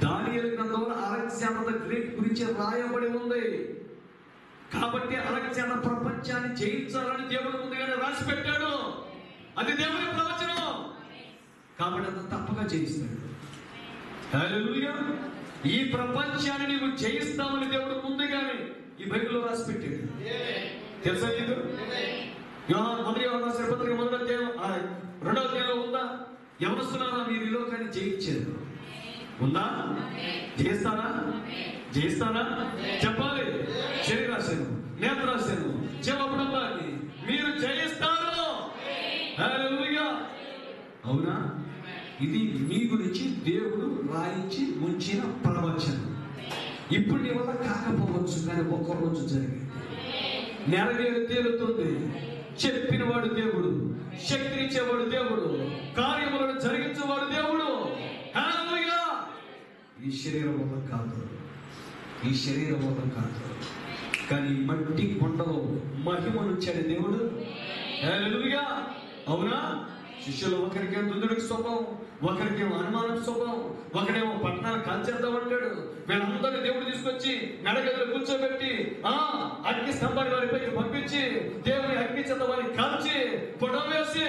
దానియేలు గ్రంథంలో అలెగ్జాండర్ ద గ్రేట్ గురించి రాయబడి ఉంది. కాబట్టి అలెగ్జాండర్ ప్రపంచాన్ని జయించాలని దేవుడు ముందుగానే రాసి పెట్టాడు. అది దేవుని ప్రవచనం. కాబట్టి అతను తప్పగా జయిస్తాడు. హల్లెలూయా. ఈ ప్రపంచాన్ని నీవు జయిస్తామని దేవుడు ముందుగానే ఈ బైబిల్లో రాసి పెట్టాడు. తెలుసా నీకు? మొదటి యోహాను పత్రిక 2వ అధ్యాయంలో ఉందా? ఎవరుస్తున్నారా మీరు ఈ లోకాన్ని జయించారు? ఉందా? జయిస్తారా? జయిస్తారా? చెప్పాలి. శరీరాశను, నేత్రాశను, జీవపడంలాన్ని మీరు జయిస్తారు. హల్లెలూయా. అవునా? ఇది నీ గురించి దేవుడు రాయించి ఉంచిన ప్రవచనం. ఇప్పుడు నీ వల్ల కాకపోవచ్చు, కానీ ఒక్కరోజు జరిగింది. నెరవేరు తేలుతుంది. చెప్పినవాడు దేవుడు, శక్తినిచ్చేవాడు దేవుడు, కార్యములను జరిగించేవాడు దేవుడు. హల్లెలూయా. ఈ శరీరం వల్ల కాదు, ఈ శరీరం వల్ల కాదు, కానీ మట్టి కొండలో మహిమనుంచాడు దేవుడు. హల్లెలూయా. అవునా? శిష్యులు ఒకరికేమో దుందుడికి స్వభావం, ఒకరికేమో అనుమానం స్వభావం, ఒకడేమో పట్టణాలు కాల్చేద్దామంటాడు. వీళ్ళందరినీ దేవుడు తీసుకొచ్చి నడగదిలో కూర్చోబెట్టి అగ్ని స్తంభాన్ని వారిపైకి పంపించి దేవుని అగ్ని చేత వారిని కాల్చి పొడవ వేసి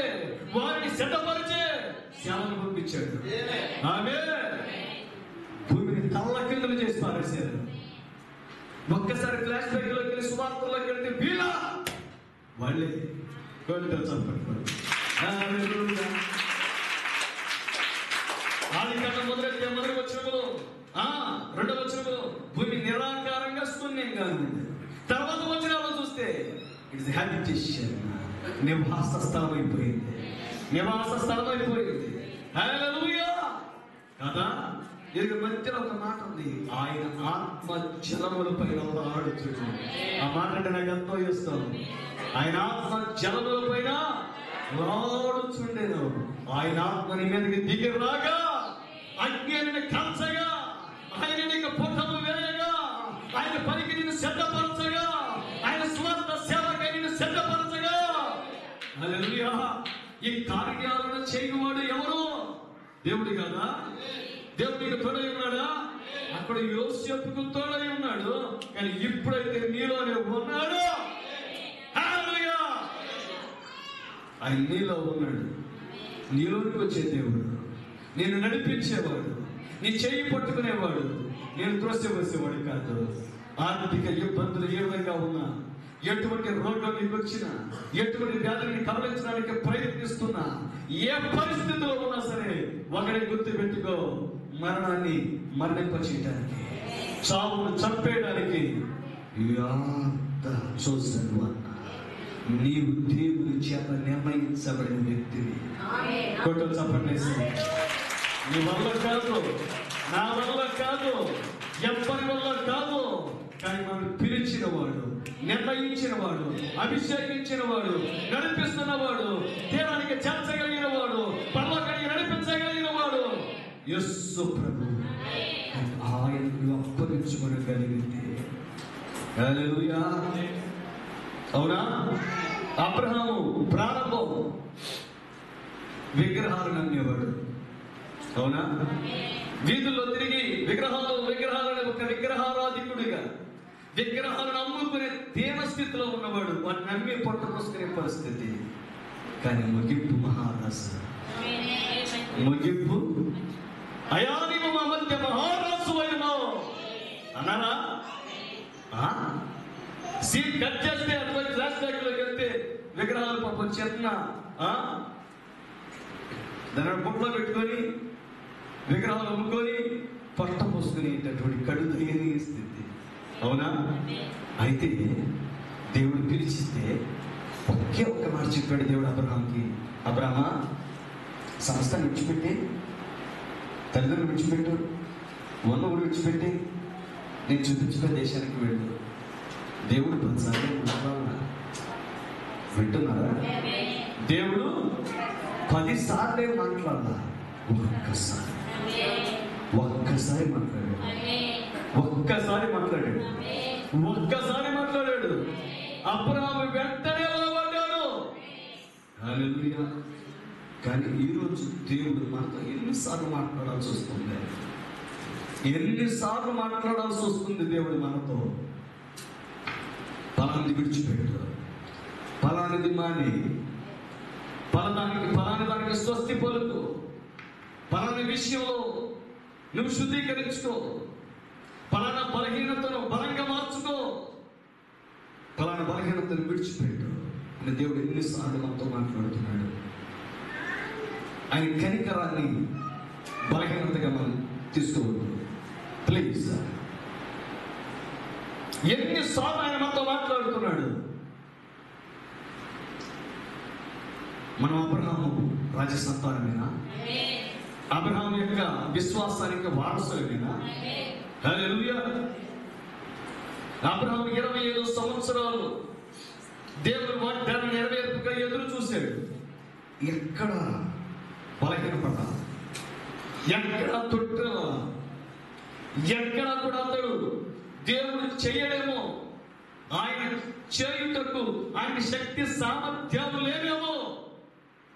వారిని సిద్ధపరిచి సేవను పంపించాడు. ఆమేన్. భూమిని తల్లకిందులు చేసి పారేశారు. ఒక్కసారి ఫ్లాష్ బ్యాక్ లోకి వెళ్ళి సువార్తల్లోకి వెళ్తే వీళ్ళ వాళ్ళే కోరికలు చంపడుతున్నారు. ఆదికాండం మొదటి వచనములో 2వ వచనములో భూమి నిరాకారంగా శూన్యంగా ఉంది. తర్వాత వచనాలు చూస్తే ఇట్స్ హ్యాబిటేషన్, నివాస స్థలం అయిపోయింది. నివాస స్థలం అయిపోయింది. హల్లెలూయా. కదా? ఇది మధ్యలో ఒక మాట ఉంది, ఆయన ఆత్మ జలములపై ఆడుతుంది. ఆ మాట అంటే నాకు ఎంతో ఇష్టం. ఆయన ఆత్మ జలముల పైన ఆడుచుండెను. ఆయన ఆత్మని మీదకి దిగి రాగా అగ్ని కాల్చగా, ఆయన నీకు పొట్టలు వేయగా, ఆయన పనికి నిన్ను సిద్ధపరచగా, ఆయన స్వార్థ సేవకై నిన్ను సిద్ధపరచగా. హల్లెలూయా. ఈ కార్యాలను చేయవాడు ఎవరు? దేవుడు కదా. దేవుడికి తోడై ఉన్నాడా? అక్కడ యోసేపుకు తోడై ఉన్నాడు, కానీ ఇప్పుడైతే నీలోనే ఉన్నాడు. హల్లెలూయా. ఆయన నీలో ఉన్నాడు. నీలోనికి వచ్చే దేవుడు, నేను నడిపించేవాడు, నీ చెయ్యి పట్టుకునేవాడు, నేను త్రోసివేసేవాడు కాదు. ఆర్థిక ఇబ్బందులు ఏ విధంగా ఉన్నా, ఎటువంటి రోగం నీకు వచ్చినా, ఎటువంటి వ్యాధిని కవలించడానికి ప్రయత్నిస్తున్నా, ఏ పరిస్థితిలో ఉన్నా సరే ఒకడే గుర్తు పెట్టుకో, మరణాన్ని మరణింపచేయడానికి, చావును చంపేయడానికి చూసాను అన్న. నీవు దేవుని చేత నిర్ణయించబడిన వ్యక్తిని. కొట్టలు చంపేసి నీ వల్ల కాదు, నా వల్ల కాదు, ఎవ్వరి వల్ల కాదు, కానీ మనం పిలిచిన వాడు, నిర్ణయించిన వాడు, అభిషేకించిన వాడు, నడిపిస్తున్నవాడు, తీరానికి చేర్చగలిగిన వాడు, పర్వకానికి నడిపించగలిగిన వాడు యేసు ప్రభు. ఆయనకు అప్పగించుకోగలిగింది. హల్లెలూయా. అవునా? అబ్రహాము ప్రారంభం విగ్రహాలు నమ్మేవాడు. అవునా? వీధుల్లో తిరిగి విగ్రహాలను ఒక విగ్రహారాధికుడిగా విగ్రహాలను అమ్ముకునే దీన స్థితిలో ఉన్నవాడు. వాటిని నమ్మి పొట్ట పోసుకునే పరిస్థితి. కానీ ముగింపు మహారాజు. ముగింపు అయా నీవు మా మధ్య మహారాజు అయినా అన్నారా? సీట్ కట్ చేస్తే అటువంటి ఫ్లాష్ బ్యాక్ లోకి వెళ్తే విగ్రహాలు పాపం చిన్న దాని బుట్లో పెట్టుకొని విగ్రహాలు అమ్ముకొని పొట్ట పోసుకునేటటువంటి కడుదయని స్థితి. అవునా? అయితే దేవుడు పిలిచిస్తే ఒకే ఒక్క మాట చెప్పాడు దేవుడు అబ్రహాంకి. అబ్రహమా, సంస్థను విడిచిపెట్టి, తల్లిదండ్రులు విడిచిపెట్టు, ఉన్న ఊరు విడిచిపెట్టి నేను చూపించిన దేశానికి వెళ్ళు. దేవుడు 10 సార్లు మాట్లాడాలి. వింటున్నారా? దేవుడు 10 సార్లే మాట్లాడాల. ఒక్కసారి మాట్లాడాడు. అబ్రహాము వెంటనే లోబడ్డాడు. హల్లెలూయా. కానీ ఈరోజు దేవుడు మనతో ఎన్నిసార్లు మాట్లాడాల్సి వస్తుంది? ఎన్నిసార్లు మాట్లాడాల్సి వస్తుంది దేవుడు మనతో? పలానిది విడిచిపెట్టు, పలానిది మాని, పలాని దానికి స్వస్తి పలుకు, పలాని విషయంలో నువ్వు శుద్ధీకరించుకో, పలానా బలహీనతను బలంగా మార్చుకో, పలానా బలహీనతను విడిచిపెట్టు అని దేవుడు ఎన్నిసార్లు మనతో మాట్లాడుతున్నాడు. ఆయన కనికరాన్ని బలహీనతగా మనం తీసుకోవద్దు ప్లీజ్. ఎన్నిసార్లు ఆయన మనతో మాట్లాడుతున్నాడు. మనం అబ్రహాము రాజసంతానమేనా? అబ్రహాము యొక్క విశ్వాసానికి వారసులమేనా? హల్లెలూయా. అబ్రహాము 25 సంవత్సరాలు దేవుని వాగ్దానం నెరవేర్పుగా ఎదురు చూశాడు. ఎక్కడ బలహీనపడ్డా, ఎక్కడ తొట్టు, ఎక్కడ కూడా అతడు దేవుడు చేయడేమో, ఆయన చేయుటకు ఆయన శక్తి సామర్థ్యాలు లేవేమో,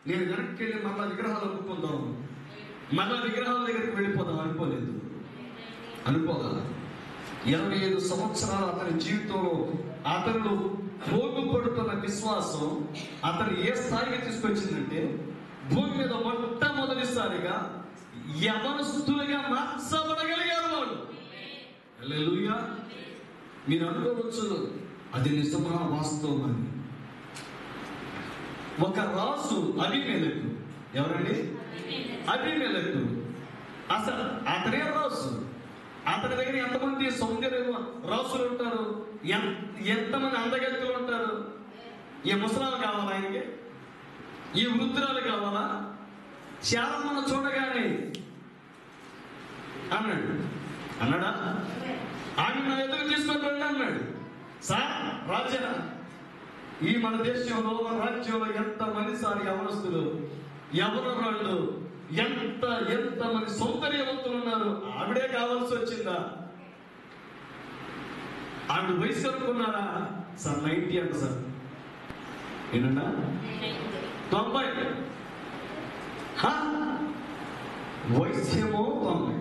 నేను వెనక్కి వెళ్ళి మళ్ళా విగ్రహాలు అనుకుందాం, మళ్ళా విగ్రహాల దగ్గరికి వెళ్ళిపోదాం అనుకోలేదు. అనుకోదా? 25 సంవత్సరాలు అతని జీవితంలో అతను పోగుపడుతున్న విశ్వాసం అతను ఏ స్థాయికి తీసుకొచ్చిందంటే, భూమి మీద మొట్టమొదటిసారిగా యవనస్తులుగా మార్చబడగలిగారు వాడు. హల్లెలూయా. మీరు అనుకోవచ్చు అది నిజమా, వాస్తవం అని. ఒక రాజు అబీమెలెకు. ఎవరండి? అబీమెలెకు. అసలు అతనే రాజు. అతని దగ్గర ఎంతమంది సౌందర్య రాసులు ఉంటారు, ఎంతమంది అందగత్తులు ఉంటారు. ఈ ముసలాలు కావాలా ఆయనకి? ఈ వృద్ధురాలు కావాలా? చాలా మంది చూడగానే అన్నాడా? ఆమె నా ఎదురు తీసుకొని రండి అన్నాడు. సార్ రాజా, ఈ మన దేశంలో మన రాజ్యంలో ఎంతమంది సార్ యవనస్తులు, యవనరాళ్ళు, ఎంతమంది సౌందర్యవంతులు ఉన్నారు. ఆవిడే కావాల్సి వచ్చిందా? ఆవిడ వయసు అనుకున్నారా? సార్ 90 అంట సార్. ఏనన్నా 90 వయసు ఏమో 90,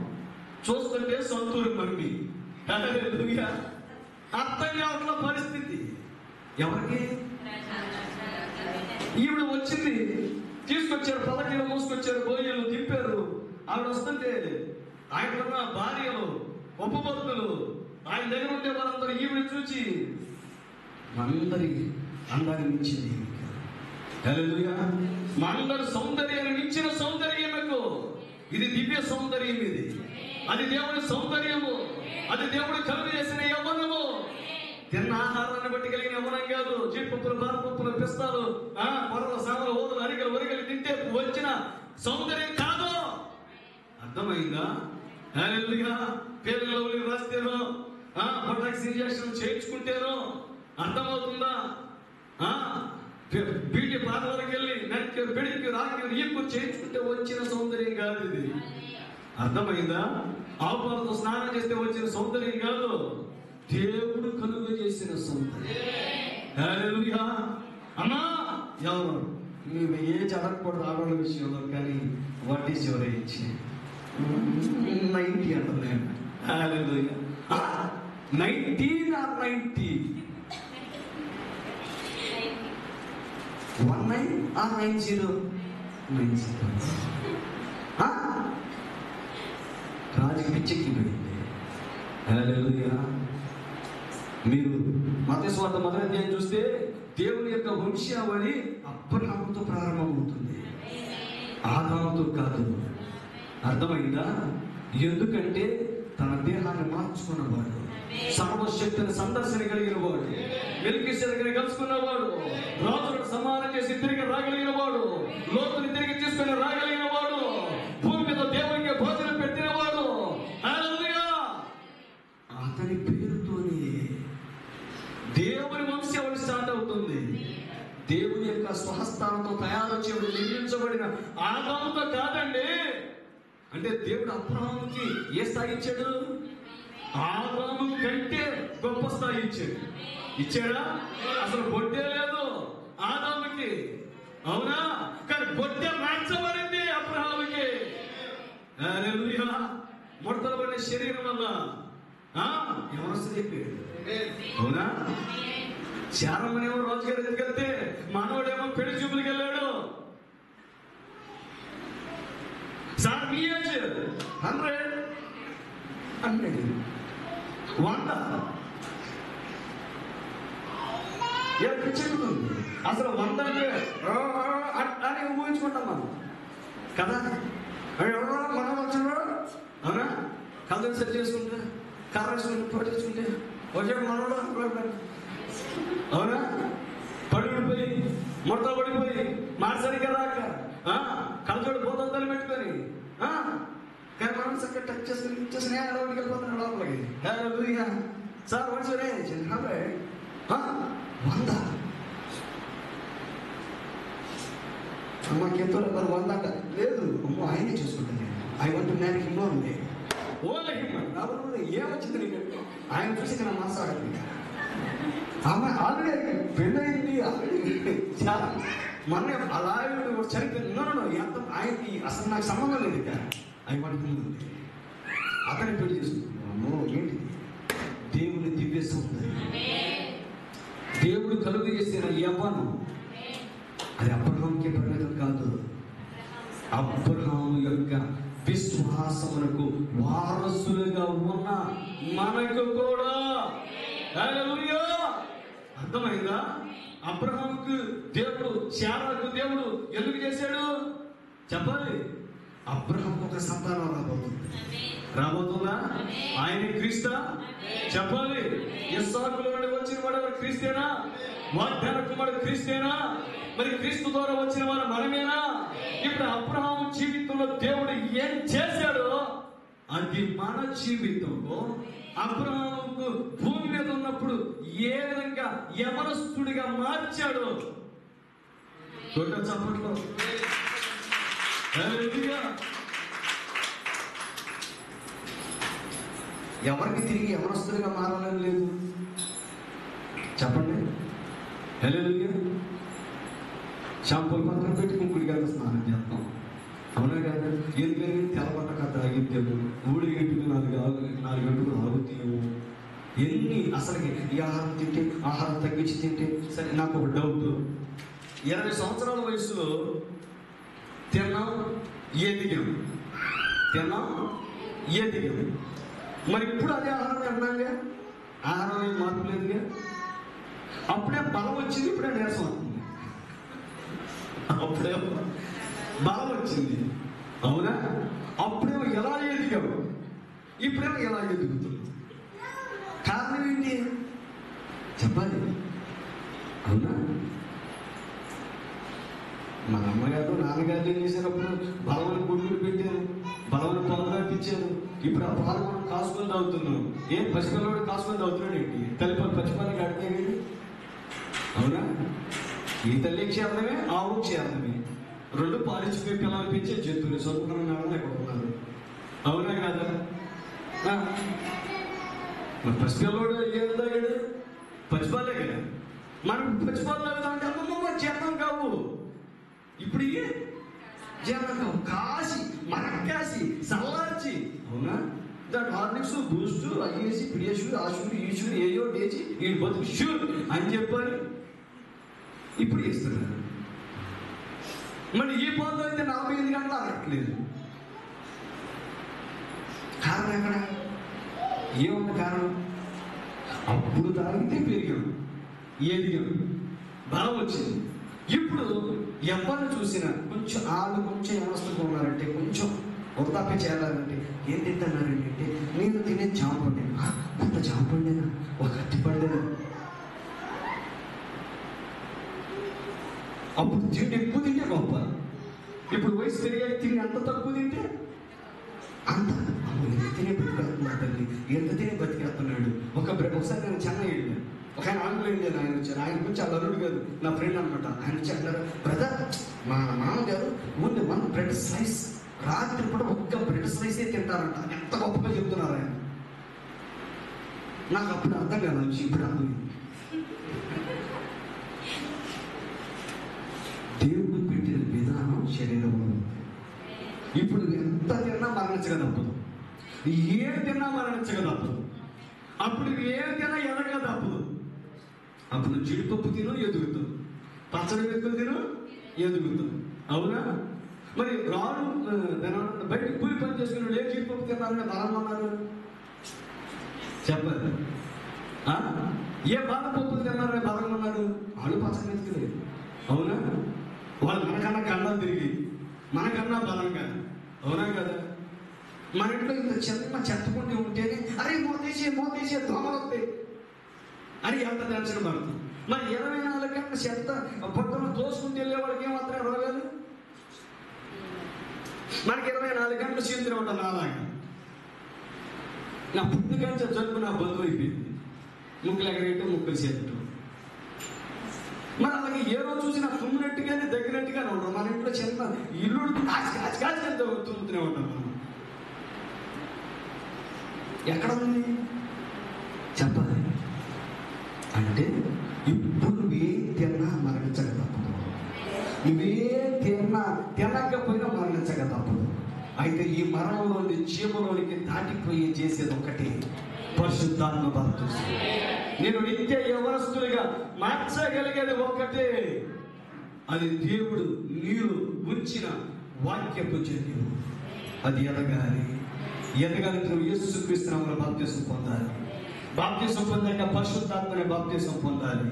చూస్తుంటే సొంతూరు మమ్మీ. అర్థం కావట్ల పరిస్థితి. ఎవరికి? ఈవిడ వచ్చింది, తీసుకొచ్చారు, పల్లకీలు మోసుకొచ్చారు, బోయలు దింపారు. ఆవిడ వస్తుంటే ఆయనకున్న భార్యలు, ఉపభక్తులు, ఆయన దగ్గర ఉండే వారందరూ ఈవిడ చూచి అందరి అందాన్ని మించింది. హల్లెలూయా. మా అందరి సౌందర్యాన్ని మించిన సౌందర్యముకు ఇది దివ్య సౌందర్యం. ఇది అది దేవుడి సౌందర్యము, అది దేవుడు కలుగు చేసిన యవ్వనము. తిన్న ఆహారాన్ని బట్టి కలిగిన యవ్వనం కాదు. జీడిపప్పులు, బారపప్పులు, పిస్తాలు, పొరలు, సామలు, ఓదలు, అరికలు, ఒరిగలు తింటే వచ్చిన సౌందర్యం కాదు. అర్థమైందా? హల్లెలూయా. పేర్లు రాస్తేనో, ప్రొడక్ట్స్ ఇంజెక్షన్ చేయించుకుంటేనో అర్థమవుతుందా? బ్యూటీ పార్లర్కి వెళ్ళి పెడికి రాకి ఈకు చేయించుకుంటే వచ్చిన సౌందర్యం కాదు ఇది. అర్థమైందా? ఆవుపాలతో స్నానం చేస్తే వచ్చిన సౌందర్యం కాదు, దేవుడు కలుగు చేసిన సౌందర్యం. హల్లెలూయా. అమ్మా, ఎవరు మేము ఏజ్ అడగకూడదు ఆడవాళ్ళ విషయంలో, కానీ వాట్ ఈస్ యువర్ ఏజ్? 90 అంటుంది. హల్లెలూయా. 19 or 90? 19 or 90? 90. రాజుకి పిచ్చెక్కిపోయింది. హల్లెలూయా. మీరు మత్తయి సువార్త 1వ అధ్యాయం చూస్తే దేవుని యొక్క వంశావళి అబ్రహాముతో ప్రారంభమవుతుంది, ఆదాముతో కాదు. అర్థమైందా? ఎందుకంటే తన దేహాన్ని మార్చుకున్నవాడు, సర్వశక్తిని సందర్శన కలిగిన వాడు, మెల్కీసెదెకుని కలుసుకున్నవాడు, రాజులను సమానం చేసి తిరిగి రాగలిగిన వాడు, లోతుని తిరిగి తీసుకుని రాగలిగిన వాడు, భూమి మీద దేవునికి భోజనం పెట్టిన వాడు. హల్లెలూయా! అతని పేరుతోనే దేవుని వంశావళి స్టార్ట్ అవుతుంది. దేవుని యొక్క స్వహస్తాలతో తయారు చేయబడి నిర్మించబడిన ఆదాముతో కాదండి. అంటే దేవుడు అబ్రహాముకి ఏ స్థాయి ఇచ్చాడు? ఆదాము కంటే గొప్ప స్థాయి ఇచ్చాడు. ఇచ్చాడా? అసలు బొట్టే లేదు ఆదాముకి, అవునా? కానీ బొట్టే మార్చబడింది అబ్రహాముకి. హల్లెలూయా! ముడతలు పడిన శరీరం వల్ల ఎవరు చెప్పాడు? అవునా? శారమ్మనేమో రాజుగారి దగ్గరికి వెళ్తే మనోడేమో పెళ్లి చూపులకి వెళ్ళాడు. సార్ మీ ఏజ్ 100 100 చెప్తుంది. అసలు 100 అని ఊహించుకుంటాం మనం కదా. ఎవరో మనం వచ్చాడు, అవునా? కథలు సెట్ చేసుకుంటే కర్ర పట్టించుకుంటే వచ్చాడు మనోడు, అవునా? పడిపోయి ముడత పడిపోయి మాట సరిగ్గా రాక కళ్ళజోడు పోతంతలు పెట్టుకొని కానీ మనం చక్కగా టచ్ చేసుకుని ఇచ్చేసిన లోపలికి వెళ్ళిపోతున్నాడు లోపలికి. సార్ వచ్చారే 100 అమ్మకెంతో 100 అంట. లేదు అమ్మో ఆయనే చూసుకుంటాను, I want marry him only. Only him. ఏమొచ్చింది నీకు? ఆయన చూసి ఇక్కడ మాట్లాడాలి. ఆమె ఆల్రెడీ పెళ్ళయింది, ఆల్రెడీ చాలా మన అలా చనిపోయినాను. ఎంత ఆయనకి అసలు నాకు సంబంధం లేదు. ఇక ఐ వాంట్ హిమ్ ఓన్లీ. అతని పెళ్లి చేసుకుంటున్నాము. ఏంటిది? దేవుని దివ్య సౌందర్యం, దేవుడు కలుగు చేసిన యవ్వనం. అది అబ్రహాముకి పరిమితం కాదు, అబ్రహాము యొక్క విశ్వాసమునకు వారసులుగా ఉన్న మనకు కూడా. హల్లెలూయా! అర్థమైందా? అబ్రహాముకు దేవుడు, శారాకు దేవుడు ఎందుకు చేశాడు చెప్పాలి. అబ్రహాముకు ఒక సంతానం రాబోతుందా? ఆయన క్రీస్తా చెప్పాలి. ఇస్సాకులో నుండి వచ్చిన వాడు క్రీస్తేనా? వాగ్దాన కుమారుడు క్రీస్తేనా? మరి క్రీస్తు ద్వారా వచ్చిన వారు మనమేనా? ఇప్పుడు అబ్రహాము జీవితంలో దేవుడు ఏం చేశాడో అది మన జీవితంలో అబ్రహాముకు భూమి మీద ఉన్నప్పుడు ఏ విధంగా యవనస్తుడిగా మార్చాడో చప్పట్లో. ఎవరికి తిరిగి యవనస్తుడిగా మారాలని లేదు చెప్పండి. హల్లెలూయా! షాంపూలు పక్కన పెట్టి కుంకుడిగా స్నానం చేస్తాం, అవునా కదా? ఎందుకని తెల్లబట్ట కథ తాగిద్దాము, ఊడి గంటకు 4 గంటలు ఆగుతాము. ఎన్ని అసలుకి ఈ ఆహారం తింటే, ఆహారం తగ్గించి తింటే. సరే, నాకు ఒక డౌట్. 20 సంవత్సరాల వయసులో తిన్నాం, ఎదిగాం, తిన్నాం, ఎదిగాం. మరి ఇప్పుడు అదే ఆహారం తిన్నాగా, ఆహారం ఏం మార్పు లేదుగా. అప్పుడే బలం వచ్చింది, ఇప్పుడే నీరసం అవుతుంది. అప్పుడే బలం వచ్చింది, అవునా? అప్పుడేమో ఎలా ఎదిగావు, ఇప్పుడేమో ఎలా ఎదుగుతుంది. కారణం ఏంటి చెప్పాలి, అవునా? మన అమ్మగారు నాన్నగారు ఏం చేసినప్పుడు బలమైన గుడ్లు పెట్టారు, బలమైన పాలు కనిపించారు. ఇప్పుడు ఆ పాలు మనం కాసుకొని తాగుతున్నాం. ఏం పసిపిల్లవాడు కాసుకొని తాగుతున్నాడు ఏంటి? తల్లిపాలు పచ్చిపాలకి అడిగే, అవునా? ఈ తల్లి క్షేమమే, ఆవు క్షేమమే. 2 పాలిచ్చిపోయి పిల్లలు పెంచే జంతువులు చదువుకున్న ఎక్కడ ఉన్నారు, అవునా కాదా? మరి పసిపిల్లవాడు ఏం తాగాడు? పచ్చిపాలే కదా. మనం పచ్చిపాలు తాగుతామంటే అమ్మమ్మ జీర్ణం కావు. ఇప్పుడు జీర్ణం కావు, కాసి మనకాసి చల్లార్చి, అవునా? దాని హార్లిక్స్, బూస్ట్, అయ్యేసి, పిడియేసు, ఆశుడు, ఈశుడు, ఏయో డేసి ఈ బతుకు షూర్ అని చెప్పాలి. ఇప్పుడు ఇస్తున్నారు. మరి ఈ పాలు అయితే 48 గంటలు అరగట్లేదు. కారణం ఎక్కడ? ఏముంది కారణం? అప్పుడు తాగితే పెరిగాం, ఎదిగాం, బలం వచ్చింది. ఇప్పుడు ఎవరిని చూసినా కొంచెం వాళ్ళు కొంచెం వ్యవస్థగా ఉన్నారంటే కొంచెం వృద్ధాప్య చేయాలంటే ఏం తింటున్నారండి అంటే నేను తినే జామ పండు. అంత జామ పండేనా, ఒక అత్తి పండేనా? అప్పుడు తిండి ఎక్కువ తింటే గొప్ప. ఇప్పుడు వయసు పెరిగాక తిండి అంత తక్కువ తింటే అంత ఎంత తినే బతికేస్తున్నాడు తల్లి, ఎంత తినే బతికేస్తున్నాడు. ఒకసారి నేను చెన్నై వెళ్ళాను. ఒక ఆయన ఆంగ్లో ఇండియన్ ఆయన వచ్చారు. ఆయన గురించి చాలా అల్లుడు కాదు, నా ఫ్రెండ్ అనమాట. ఆయన వచ్చి అన్నారు, బ్రదర్ మా మామగారు ఓన్లీ 1 బ్రెడ్ స్లైస్, రాత్రి కూడా ఒక్క బ్రెడ్ స్లైసే తింటారంట. ఎంత గొప్పగా చెప్తున్నారు ఆయన. నాకు అప్పుడు అర్థం కాదు, ఇప్పుడు అర్థం. దేవుడు పెట్టిన విధానం శరీరంలో. ఇప్పుడు ఎంత తిన్నా మరణించక తప్పదు, ఏం తిన్నా మరణించక తప్పదు. అప్పుడు ఏం తిన్నా ఎదగ తప్పదు. అప్పుడు జీడిపప్పు తిను ఎదుగుతాం, పచ్చడి వెతుకులు తిను ఎదుగుతాం. అవునా? మరి రాను బయట కూలి పని చేసుకున్నాడు ఏ జీడిపప్పు తిన్నారని బలంగా ఉన్నారు చెప్పారు. ఏ బాధపప్పు తిన్నారని బలంగా ఉన్నాడు? వాళ్ళు పచ్చడి వెతుకులేదు. అవునా? వాళ్ళు మనకన్నా కన్నా తిరిగి మనకన్నా బలంగా. అవునా కదా? మన ఇంట్లో ఇంత చిన్న చెత్తకుండి ఉంటేనే అరే మోతేసే దోమలు వస్తాయి అని ఎంత టెన్షన్ పడుతుంది. మరి 24 గంటల చెత్త పొట్టను దోసుకుంటూ వెళ్ళే వాళ్ళకి ఏమాత్రం రోగాలు? మనకి 24 గంటలు చేతులు ఉంటాం. నాలాగా నా పుట్టుకంటే జరుపు నా బంధువు అయిపోయింది. ముక్కులు ఎగరేయటం, ముక్కులు చేతటం. మరి అలాగే ఏ రోజు చూసినా తుమ్మినట్టుగానే దగ్గరట్టుగానే ఉంటాం. మన ఇంట్లో చిన్న ఇల్లు కాచి తుమ్ముతూనే ఉంటాం. మనం ఎక్కడ ఉంది చెప్పాలి అంటే ఇప్పుడు నువ్వేం తిన్నా మరణించక తప్పదు. నువ్వేం తినకపోయినా మరణించక తప్పదు. అయితే ఈ మరణంలోని జీవంలోనికి దాటిపోయి చేసేది ఒకటి, పరిశుద్ధాత్మ బాప్తిసం. నేను నిత్య యవనస్తులుగా మార్చగలిగేది ఒకటే, అది దేవుడు నీరు ఉంచిన వాక్యపు జన్యువు. అది ఎదగాలి. నువ్వు యేసుక్రీస్తు నామములో బాప్తిసం పొందాలి. బాప్తిసం పొందాక పరిశుద్ధాత్మనే బాప్తిసం పొందాలి.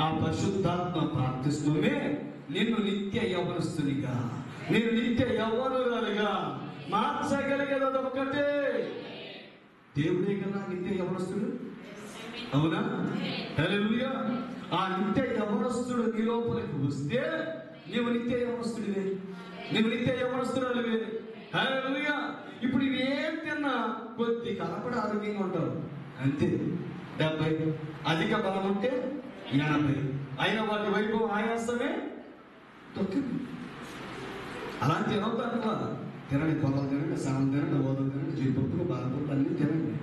ఆ పరిశుద్ధాత్మ బాప్తిస్మమే నిన్ను నిత్య యవనస్తునిగా, నేను నిత్య యవ్వనురాలుగా మార్చగలిగేది ఒకటే. దేవుడే కదా నిత్య యవనస్తుడు. అవునా? హల్లెలూయా. ఆ నిత్య యవనస్తుడు నీ లోపలికి వస్తే నీవు నిత్య యవనస్తుడివే, నీవు నిత్య యవనస్తురాలివే. హల్లెలూయా. ఇప్పుడు ఇవేం తిన్నా కొద్ది కలపడ ఆరోగ్యంగా ఉంటావు అంతే. 70 అధిక బలం ఉంటే 80 అయినా వాటి వైపు ఆయాసమే తొక్కింది. అలాంటి తినొద్దు అనుకో. తినండి, పొలం తినండి, సానం తినండి, ఓదం తినండి, జీడిపప్పులు, బాదపప్పులు అన్నీ తినండి,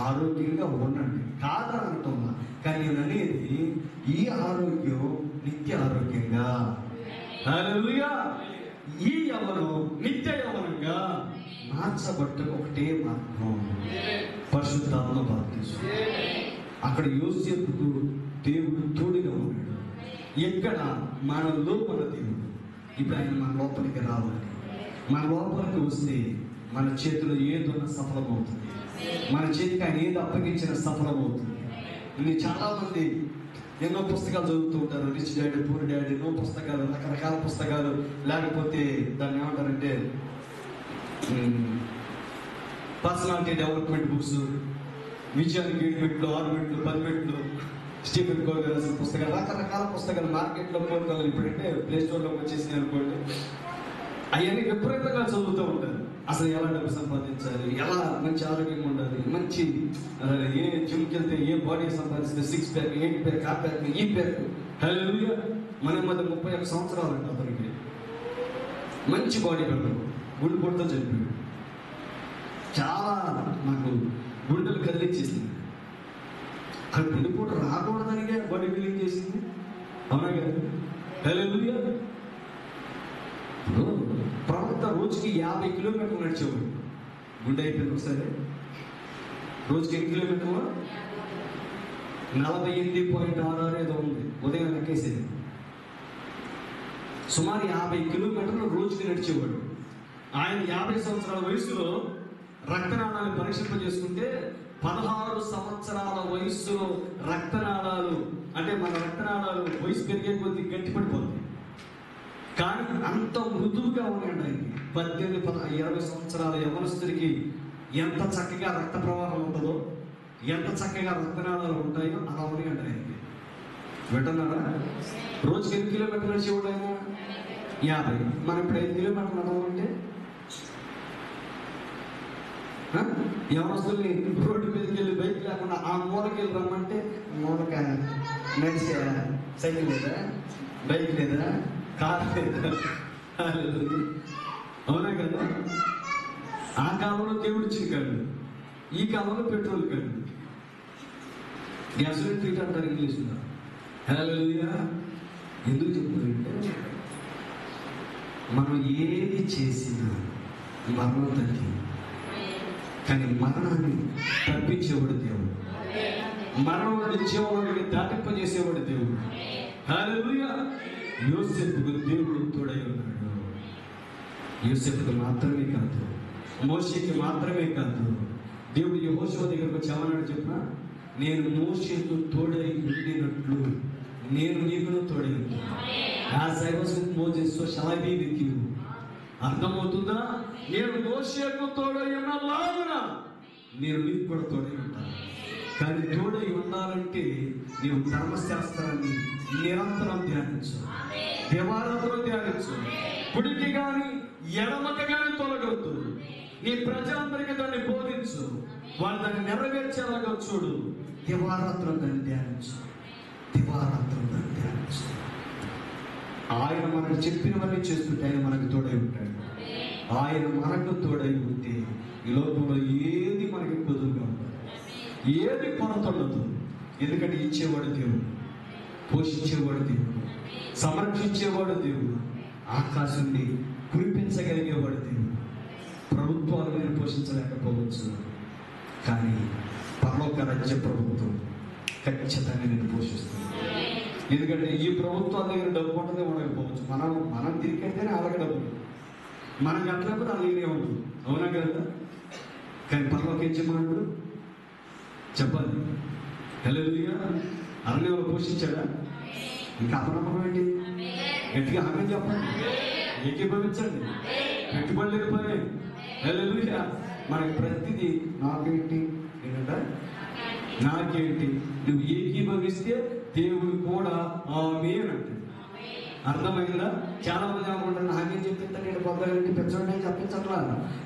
ఆరోగ్యంగా ఉండండి. కాదని అంటున్నా. కానీ నేను అనేది ఈ ఆరోగ్యం నిత్య ఆరోగ్యంగా, హల్లెలూయా, ఈ యవ్వనం నిత్య యవ్వనంగా మార్చబట్ట ఒకటే మార్గం, పరిశుద్ధాత్మ బాప్తిసం. అక్కడ యోసేపుకు దేవుడు తోడుగా ఉన్నాడు. ఎక్కడ మనలో మన దేవుడు. ఇప్పుడు ఆయన మన లోపలికి రావాలి. మన లోపలికి వస్తే మన చేతిలో ఏదన్నా సఫలమవుతుంది. మన చేతికి ఆయన ఏది అప్పగించిన సఫలమవుతుంది. చాలా మంది ఎన్నో పుస్తకాలు చదువుతూ ఉంటారు. రిచ్ డాడీ, పూర్ డాడీ, ఎన్నో పుస్తకాలు, రకరకాల పుస్తకాలు. లేకపోతే దాన్ని ఏమంటారంటే పర్సనాలిటీ డెవలప్మెంట్ బుక్స్, విజయానికి 7 మెట్లు, 6 మెట్లు, 10 మెట్లు, స్టీఫెన్ కోవే రాసిన పుస్తకాలు, రకరకాల పుస్తకాలు మార్కెట్లో కోరుకోవాలి. ఇప్పుడంటే ప్లే స్టోర్లోకి వచ్చేసినాయి అనుకోండి. అవన్నీ విపరీతంగా చదువుతూ ఉంటారు. అసలు ఎలా డబ్బు సంపాదించాలి, ఎలా మంచి ఆరోగ్యంగా ఉండాలి, మంచి ఏ జిమ్కి వెళ్తే ఏ బాడీ సంపాదిస్తే 6 ప్యాక్, 8 ప్యాక్, ఆ ప్యాక్, ఈ ప్యాక్. హల్లెలూయా. మన మధ్య 31 సంవత్సరాలు అంట అతనికి. మంచి బాడీ బిల్డర్, గుండె పొడితో చెప్పాడు. చాలా నాకు గుండెలు కదిలిచ్చేసింది. ఆ గుండెపోటు రాకూడదనిగా బాడీ బిల్డింగ్ చేసింది. అవునా కదా? హల్లెలూయా. ప్రవక్త రోజుకి 50 కిలోమీటర్లు నడిచేవాడు. గుండె అయిపోయింది ఒకసారి. రోజుకి 8 కిలోమీటర్లు, 48.66 ఏదో ఉంది. ఉదయం లెక్కేసేది. సుమారు 50 కిలోమీటర్లు రోజుకి నడిచేవాడు. ఆయన 50 సంవత్సరాల వయసులో రక్తనాళాలు పరీక్షింపజేసుకుంటే 16 సంవత్సరాల వయస్సులో రక్తనాళాలు, అంటే మన రక్తనాళాలు వయసు పెరిగే కొద్ది గట్టి పడిపోతుంది. కానీ అంత మృదువుగా ఉన్నాడు ఆయనకి. 18-20 సంవత్సరాల యవనస్తుడికి ఎంత చక్కగా రక్త ప్రవాహం ఉంటుందో, ఎంత చక్కగా రక్తనాళాలు ఉంటాయో అలా ఉన్నాయండి ఆయనకి. వింటున్నారా? రోజుకి ఎన్ని కిలోమీటర్లు నడిచేవాడు ఆయన? 50. మనం ఇప్పుడు 5 కిలోమీటర్లు నడవాలంటే యవనస్తుల్ని రోడ్డు మీదకి వెళ్ళి బైక్ లేకుండా ఆ మూలకి వెళ్ళి రమ్మంటే మూలక నడిచే సైకిల్ లేదా, బైక్ లేదా, కార్ లేదా? అవునా కదా? ఆ కాలంలో దేవుడు ఇచ్చిన కళ్ళు, ఈ కాలంలో పెట్రోల్ కళ్ళు, గ్యాసోలిన్ ఫీట్ అంటారు ఇంగ్లీష్లో. హల్లెలూయా. ఎందుకు చెప్తారంటే మనం ఏది చేసినా మరణం తగ్గి, కానీ మరణాన్ని తప్పించేవాడు దేవుడు, మరణం జీవనానికి దాటింపజేసేవాడు దేవుడు. హల్లెలూయా. యోసేపుకు దేవుడు తోడై ఉన్నాడు. యోసేపుకు మాత్రమే కాదు, మోషేకి మాత్రమే కాదు, దేవుడు యెహోషువ దగ్గరకు వచ్చి ఏమన్నాడు చెప్పిన, నేను మోషేకు తోడై ఉండినట్లు నేను నీకును తోడై ఉంటాను. As I was with Moses so shall I be with you. అర్థమవుతుందా? నేను మోషేకు తోడై ఉన్నలాగున నేను నీకు కూడా తోడై ఉంటాను. కానీ తోడై ఉండాలంటే నీవు ధర్మశాస్త్రాన్ని నిరంతరం ధ్యానించు, దేవారాధన ధ్యానించు, కుడికి కానీ ఎడమకి కానీ తొలగొద్దు. నీ ప్రజలందరికీ దాన్ని బోధించు, వాళ్ళు దాన్ని నెరవేర్చేలాగా చూడు. దివారాత్రం దాన్ని ధ్యానించు, దివారాత్రం దాన్ని ధ్యానించు. ఆయన మనకు చెప్పినవన్నీ చేస్తుంటే ఆయన మనకు తోడై ఉంటాడు. ఆయన మనకు తోడై ఉంటే ఈ లోకంలో ఏది మనకి కుదురుగా ఉండదు, ఏది కొరత ఉండదు. ఎందుకంటే ఇచ్చేవాడు దేవుడు, పోషించేవాడు దేవుడు, సంరక్షించేవాడు దేవుడు, ఆకాశాన్ని కురిపించగలిగేవాడు దేవుడు. ప్రభుత్వాలు నేను పోషించలేకపోవచ్చు, కానీ పరలోక రాజ్య ప్రభుత్వం ఖచ్చితంగా నేను పోషిస్తుంది. ఎందుకంటే ఈ ప్రభుత్వం దగ్గర డబ్బు ఉంటుందే ఉండకపోవచ్చు, మనం తిరిగితేనే అలాగే డబ్బు, మనం కట్టలేకపోతే అలాగే ఉండదు. అవునా కదా? కానీ పరలోక యజమానుడు చెప్పాలి. హల్లెలూయా. అరణ్యంలో పోషించాడా? ఇంకా అపనమ్మకం ఏంటి? గట్టిగా ఆమె చెప్పండి, ఏకీభవించండి. పెట్టుబడి లేదు పని. హల్లెలూయా. మనకి ప్రతిదీ నాకేంటి ఏంటంటే నాకేంటి, నువ్వు ఏకీభవిస్తే దేవుడు కూడా ఆమేన్ అంటే. అర్థమైందా? చాలా మంది అనుకుంటారు ఆమె చెప్తే నేను పొందాలంటే పెంచండి చెప్పించట్లా.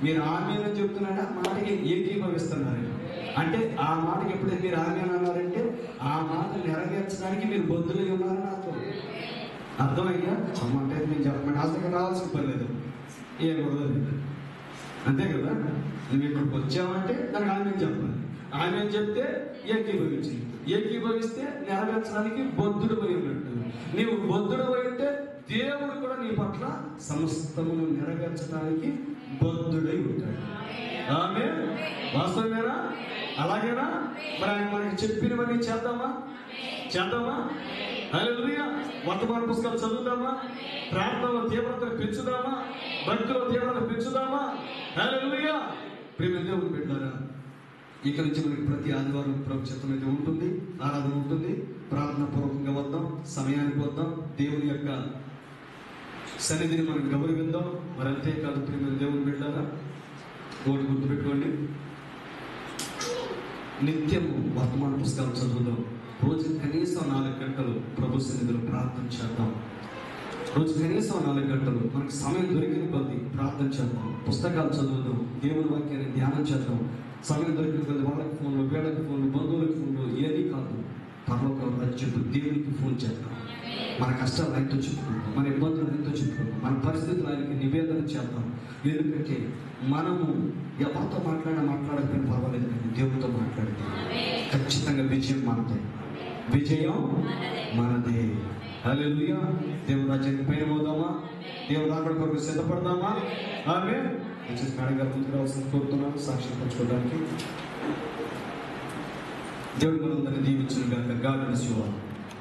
మీరు ఆమెను చెప్తున్నారంటే ఆ మాటకి ఏకీభవిస్తున్నారు. అంటే ఆ మాటకి ఎప్పుడైతే మీరు ఆమెను అన్నారంటే ఆ మాట నెరవేర్చడానికి మీరు బొద్దులు ఉన్నారని అర్థం. అర్థమైందా? అంటే నేను చెప్పండి ఆసక్తి రావాల్సిన పని లేదు, ఏం కూడా అంతే కదా. నువ్వు ఇక్కడికి వచ్చావంటే దానికి ఆమె చెప్పాలి, ఆమె చెప్తే ఏకీభవించి, ఏకీభవిస్తే నెరవేర్చడానికి బొద్దుడు పోయి ఉన్నట్టు. నీవు బొద్దుడు పోయి ఉంటే దేవుడు కూడా నీ పట్ల సమస్తమును నెరవేర్చడానికి బొద్దుడై ఉంటాడు. ఆమె వాస్తవమేనా? అలాగేనా? మరి ఆయన మనకి చెప్పినవన్నీ చేద్దామా? హల్లెలూయా. వర్తమాన పుస్తకాలు చదువుదామా? ప్రార్థనలో తీవ్రతను పెంచుదామా? భక్తిలో తీవ్రత పెంచుదామా? హల్లెలూయా. ప్రేమ దేవుని బిడ్డలారా, ఇక నుంచి మనకి ప్రతి ఆదివారం ప్రభు చిత్తం అయితే ఉంటుంది, ఆరాధన ఉంటుంది. ప్రార్థన పూర్వకంగా వద్దాం, సమయానికి వద్దాం, దేవుని యొక్క సన్నిధిని మనం గౌరవిద్దాం. మరి అంతేకాదు ప్రేమ దేవుని బిడ్డలారా, ఒకటి గుర్తుపెట్టుకోండి, నిత్యము వర్తమాన పుస్తకాలు చదువుదాం. రోజు కనీసం 4 గంటలు ప్రభు సన్నిధిలో ప్రార్థన చేద్దాం. రోజు కనీసం 4 గంటలు మనకు సమయం దొరికిన కొద్ది ప్రార్థన చేద్దాం, పుస్తకాలు చదువుదాం, దేవుని వాక్యాన్ని ధ్యానం చేద్దాం. సమయం దొరికిన కొద్ది వాళ్ళకి ఫోన్లు, వీళ్ళకి ఫోన్లు, బంధువులకి ఫోన్లు, ఏది కాదు, పరలోక రాజ్యపు దేవునికి ఫోన్ చేద్దాం. మన కష్టాలు ఆయనతో చెప్పుకుందాం, మన ఇబ్బందులు ఆయనతో చెప్పుకుందాం, మన పరిస్థితులు ఆయనకి నివేదన చేద్దాం. ఎందుకంటే మనము ఎవరితో మాట్లాడకపోయినా పర్వాలేదు, కానీ దేవుడితో మాట్లాడితే ఖచ్చితంగా విజయం మనదే, విజయం మనదే. హల్లెలూయా. దేవుని రాజ్యానికి పైన పోదామా? దేవుడు రాకడ కొరకు సిద్ధపడదామా? ఆమేన్. మేడం గారు ముందుకు రావాల్సింది కోరుతున్నాను సాక్ష్యం పంచుకోవడానికి. దేవుడు మనందరినీ దీవించును గాక. God bless you all.